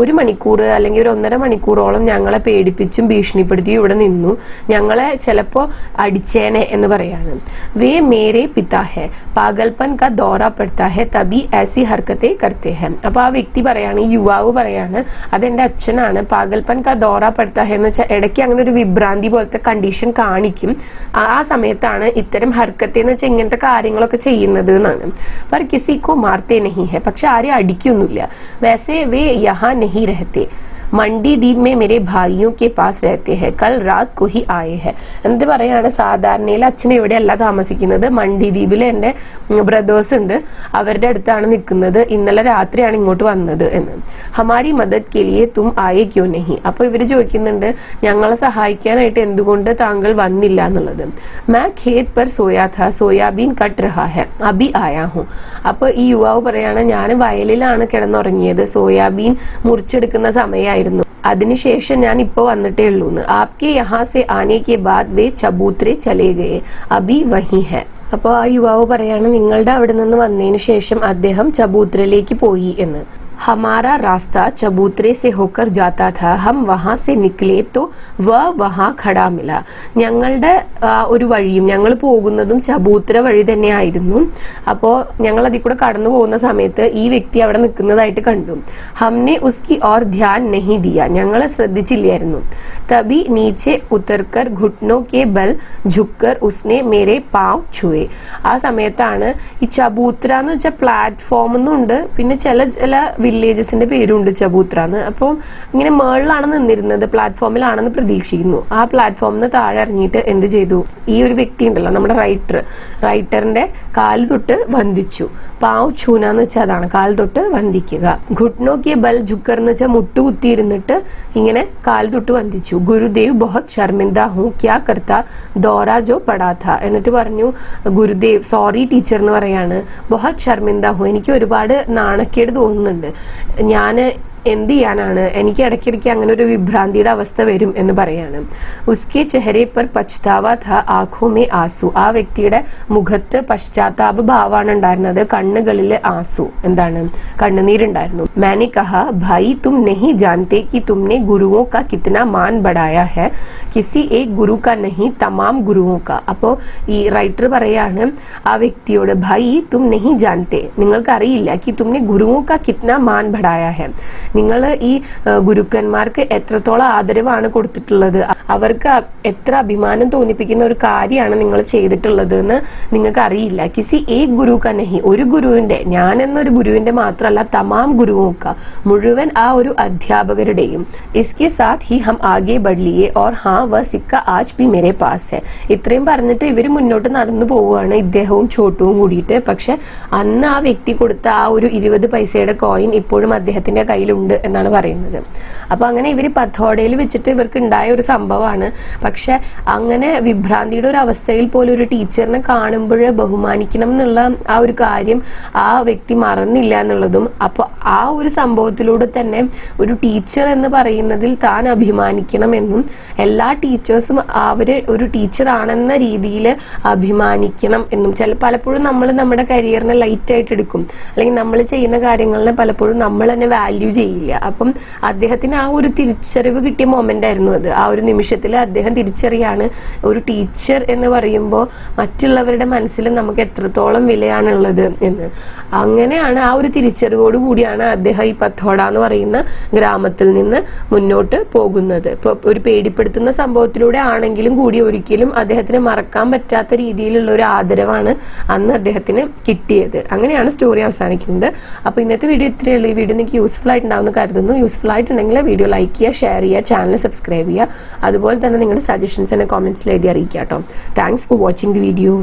ഒരു മണിക്കൂർ അല്ലെങ്കിൽ ഒരു 1.5 മണിക്കൂറോളം ഞങ്ങളെ പേടിപ്പിച്ചും ഭീഷണിപ്പെടുത്തിയും ഇവിടെ നിന്നു, ഞങ്ങളെ ചിലപ്പോ അടിച്ചേനെ എന്ന് പറയാണ്. വേ മേരെ പിതാ ഹെ, പാഗൽപൻ കാ ദോറ പെടുത്താ ഹെ തബി ऐसी हरकतें करते हैं. അപ്പൊ ആ വ്യക്തി പറയാണ്, ഈ യുവാവ് പറയാണ്, അതെന്റെ അച്ഛനാണ്. പാഗൽപൻ കാ ദോറ പെടുത്താ ഹെ എന്ന് വെച്ചാൽ ഇടയ്ക്ക് അങ്ങനെ ഒരു വിഭ്രാന്തി പോലത്തെ കണ്ടീഷൻ കാണിക്കും, ആ സമയത്താണ് ഇത്തരം ഹർക്കത്തെ എന്ന് വെച്ചാൽ ഇങ്ങനത്തെ കാര്യങ്ങളൊക്കെ ചെയ്യുന്നത് എന്നാണ്. पर किसी को मारते नहीं है, പക്ഷെ ആരെയും അടിക്കൊന്നുമില്ല. वैसे वे यहाँ नहीं रहते, मंडी द्वीप में मेरे भाइयों के पास रहते हैं, कल रात को ही आए हैं. എന്നിട്ട് പറയാണ്, സാധാരണയിൽ അച്ഛൻ ഇവിടെയല്ല താമസിക്കുന്നത്, മണ്ഡി ദ്വീപിൽ എൻ്റെ ബ്രദേഴ്സ് ഉണ്ട്, അവരുടെ അടുത്താണ് നിൽക്കുന്നത്, ഇന്നലെ രാത്രിയാണ് ഇങ്ങോട്ട് വന്നത് എന്ന്. ഹമാരി മദദ് കെ ലിയെ തും ആയേ ക്യോ നഹി. അപ്പൊ ഇവര് ചോദിക്കുന്നുണ്ട്, ഞങ്ങളെ സഹായിക്കാനായിട്ട് എന്തുകൊണ്ട് താങ്കൾ വന്നില്ല എന്നുള്ളത്. मैं खेत पर सोया था, सोयाबीन कट रहा है, अभी आया हूँ. അപ്പൊ ഈ യുവാവ് പറയാണ്, ഞാൻ വയലിലാണ് കിടന്നുറങ്ങിയത്, സോയാബീൻ മുറിച്ചെടുക്കുന്ന സമയമായിരുന്നു, അതിനുശേഷം ഞാൻ ഇപ്പൊ വന്നിട്ടേ ഉള്ളൂ. ആപ്കെ യഹാ സെ ആനെ കെ ബാദ് വേ ചബൂത്രെ ചലേ ഗയേ, അബി വഹി ഹെ. അപ്പോൾ ആ യുവാവ് പറയാണ്, നിങ്ങളുടെ അവിടെ നിന്ന് വന്നതിന് ശേഷം അദ്ദേഹം ചബൂത്രയിലേക്ക് പോയി എന്ന്. हमारा रास्ता चबूतरे से होकर जाता था, हम वहां से निकले तो वह वहां खड़ा मिला. ഞങ്ങളുടെ ഒരു വഴിയും ഞങ്ങൾ പോകുന്നതും ചബൂത്ര വഴി തന്നെയായിരുന്നു. അപ്പോൾ ഞങ്ങൾ അതിൽ കൂടെ കടന്നു പോകുന്ന സമയത്ത് ഈ വ്യക്തി അവിടെ നിൽക്കുന്നതായിട്ട് കണ്ടു. हमने उसकी और ध्यान नहीं दिया, ഞങ്ങൾ ശ്രദ്ധിച്ചില്ലായിരുന്നു. तभी नीचे उतरकर घुटनों के बल झुककर उसने मेरे पाँव छुए. ആ സമയത്താണ് ഈ ചബൂത്ര എന്ന് വെച്ചാൽ പ്ലാറ്റ്ഫോം എന്നുണ്ട്, പിന്നെ ചില വില്ലേജസിന്റെ പേരുണ്ട് ചബൂത്ര എന്ന്. അപ്പോൾ ഇങ്ങനെ മേളിലാണ് നിന്നിരുന്നത്, പ്ലാറ്റ്ഫോമിലാണെന്ന് പ്രതീക്ഷിക്കുന്നു. ആ പ്ലാറ്റ്ഫോമിന് താഴെ ഇറങ്ങിയിട്ട് എന്ത് ചെയ്തു, ഈ ഒരു വ്യക്തി ഉണ്ടല്ലോ നമ്മുടെ റൈറ്ററിന്റെ കാല് തൊട്ട് വന്ദിച്ചു. പാവ് ചൂന എന്ന് വെച്ചാൽ അതാണ് കാൽ തൊട്ട് വന്ദിക്കുക. ഘുട്നോക്കിയ ബൽ ജുക്കർ എന്ന് വെച്ചാൽ മുട്ടുകുത്തിയിരുന്നിട്ട് ഇങ്ങനെ കാൽ തൊട്ട് വന്ദിച്ചു. ഗുരുദേവ് ബഹുത് ശർമിന്ദ ഹൂ ക്യാ കർത്താ ദോറ ജോ പടാ ഥാ. എന്നിട്ട് പറഞ്ഞു ഗുരുദേവ്, സോറി ടീച്ചർ എന്ന് പറയാണ്, ബഹുത് ശർമിന്ദ ഹൂ, എനിക്ക് ഒരുപാട് നാണക്കേട് തോന്നുന്നുണ്ട്, ഞാൻ എന്ത് ചെയ്യാനാണ്, എനിക്ക് ഇടയ്ക്കിടയ്ക്ക് അങ്ങനെ ഒരു വിഭ്രാന്തിയുടെ അവസ്ഥ വരും എന്ന് പറയാണ്. ഉസ്കെ ചെഹരെ പർ പച്താവ ഥ ആഖോ മേ ആസു. ആ വ്യക്തിയുടെ മുഖത്ത് പശ്ചാത്താപ ഭാവമാണ് ഉണ്ടായിരുന്നത്, കണ്ണുകളിൽ ആസു, എന്താണ് കണ്ണുനീരുണ്ടായിരുന്നു. मैंने कहा भाई तुम नहीं जानते कि तुमने गुरुओं का कितना मान बढ़ाया है, किसी एक गुरु का नहीं तमाम गुरुओं का. അപ്പോൾ ഈ റൈറ്റർ പറയാണ് ആ വ്യക്തിയോട്, ഭായി തും നെഹി ജാൻതെ, നിങ്ങൾക്ക് അറിയില്ല, कि तुमने गुरुओं का कितना मान बढ़ाया है, നിങ്ങൾ ഈ ഗുരുക്കന്മാർക്ക് എത്രത്തോളം ആദരവാണ് കൊടുത്തിട്ടുള്ളത്, അവർക്ക് എത്ര അഭിമാനം തോന്നിപ്പിക്കുന്ന ഒരു കാര്യമാണ് നിങ്ങൾ ചെയ്തിട്ടുള്ളത് എന്ന് നിങ്ങൾക്ക് അറിയില്ല. കിസി ഏക് ഗുരു കാ നഹി, ഒരു ഗുരുവിന്റെ, ഞാൻ എന്നൊരു ഗുരുവിന്റെ മാത്രമല്ല, തമാം ഗുരുവോക്ക, മുഴുവൻ ആ ഒരു അധ്യാപകരുടെയും. ഇസ്കെ സാത്ത് ഹി ഹം ആകെ ബഡ് ലിയേ ഓർ ഹാ വ സിക്ക ആജ് ബി മേരെ പാസ് ഹെ. ഇത്രയും പറഞ്ഞിട്ട് ഇവർ മുന്നോട്ട് നടന്നു പോവുകയാണ്, ഇദ്ദേഹവും ചോട്ടുവും കൂടിയിട്ട്. പക്ഷെ അന്ന് ആ വ്യക്തി കൊടുത്ത ആ ഒരു 20 പൈസയുടെ കോയിൻ ഇപ്പോഴും അദ്ദേഹത്തിന്റെ കയ്യിലുണ്ട് എന്നാണ് പറയുന്നത്. അപ്പൊ അങ്ങനെ ഇവര് പത്തോടയിൽ വെച്ചിട്ട് ഇവർക്ക് ഉണ്ടായ ഒരു സംഭവമാണ്. പക്ഷെ അങ്ങനെ വിഭ്രാന്തിയുടെ ഒരു അവസ്ഥയിൽ പോലും ഒരു ടീച്ചറിനെ കാണുമ്പോൾ ബഹുമാനിക്കണം എന്നുള്ള ആ ഒരു കാര്യം ആ വ്യക്തി മറന്നില്ല എന്നുള്ളതും, അപ്പൊ ആ ഒരു സംഭവത്തിലൂടെ തന്നെ ഒരു ടീച്ചർ എന്ന് പറയുന്നതിൽ താൻ അഭിമാനിക്കണമെന്നും എല്ലാ ടീച്ചേഴ്സും അവര് ഒരു ടീച്ചർ ആണെന്ന രീതിയിൽ അഭിമാനിക്കണം എന്നും. പലപ്പോഴും നമ്മൾ നമ്മുടെ കരിയറിനെ ലൈറ്റ് ആയിട്ട് എടുക്കും, അല്ലെങ്കിൽ നമ്മൾ ചെയ്യുന്ന കാര്യങ്ങളിനെ പലപ്പോഴും നമ്മൾ തന്നെ വാല്യൂ ചെയ്യില്ല. അപ്പം അദ്ദേഹത്തിന് ആ ഒരു തിരിച്ചറിവ് കിട്ടിയ മൊമെന്റ് ആയിരുന്നു അത്. ആ ഒരു നിമിഷത്തിൽ അദ്ദേഹം തിരിച്ചറിയാണ് ഒരു ടീച്ചർ എന്ന് പറയുമ്പോൾ മറ്റുള്ളവരുടെ മനസ്സിൽ നമുക്ക് എത്രത്തോളം വിലയാണുള്ളത് എന്ന്. അങ്ങനെയാണ് ആ ഒരു തിരിച്ചറിവോട് കൂടിയാണ് അദ്ദേഹം ഈ പത്തോട എന്ന് പറയുന്ന ഗ്രാമത്തിൽ നിന്ന് മുന്നോട്ട് പോകുന്നത്. ഇപ്പൊ ഒരു പേടിപ്പെടുത്തുന്ന സംഭവത്തിലൂടെ ആണെങ്കിലും കൂടി ഒരിക്കലും അദ്ദേഹത്തിന് മറക്കാൻ പറ്റാത്ത രീതിയിലുള്ള ഒരു ആദരവാണ് അന്ന് അദ്ദേഹത്തിന് കിട്ടിയത്. അങ്ങനെയാണ് സ്റ്റോറി അവസാനിക്കുന്നത്. അപ്പൊ ഇന്നത്തെ വീഡിയോ ഇത്രയേ ഉള്ളൂ. ഈ വീഡിയോ നിങ്ങൾക്ക് യൂസ്ഫുൾ ആയിട്ടുണ്ടാവുമെന്ന് കരുതുന്നു. യൂസ്ഫുൾ ആയിട്ടുണ്ടെങ്കിൽ വീഡിയോ ലൈക്ക് ചെയ്യുക, ഷെയർ ചെയ്യുക, ചാനൽ സബ്സ്ക്രൈബ് ചെയ്യുക. അതുപോലെ തന്നെ നിങ്ങളുടെ സജഷൻസ് എന്നെ കോമെന്റ്സിൽ എഴുതി അറിയിക്കുക കേട്ടോ. Thanks for watching the video.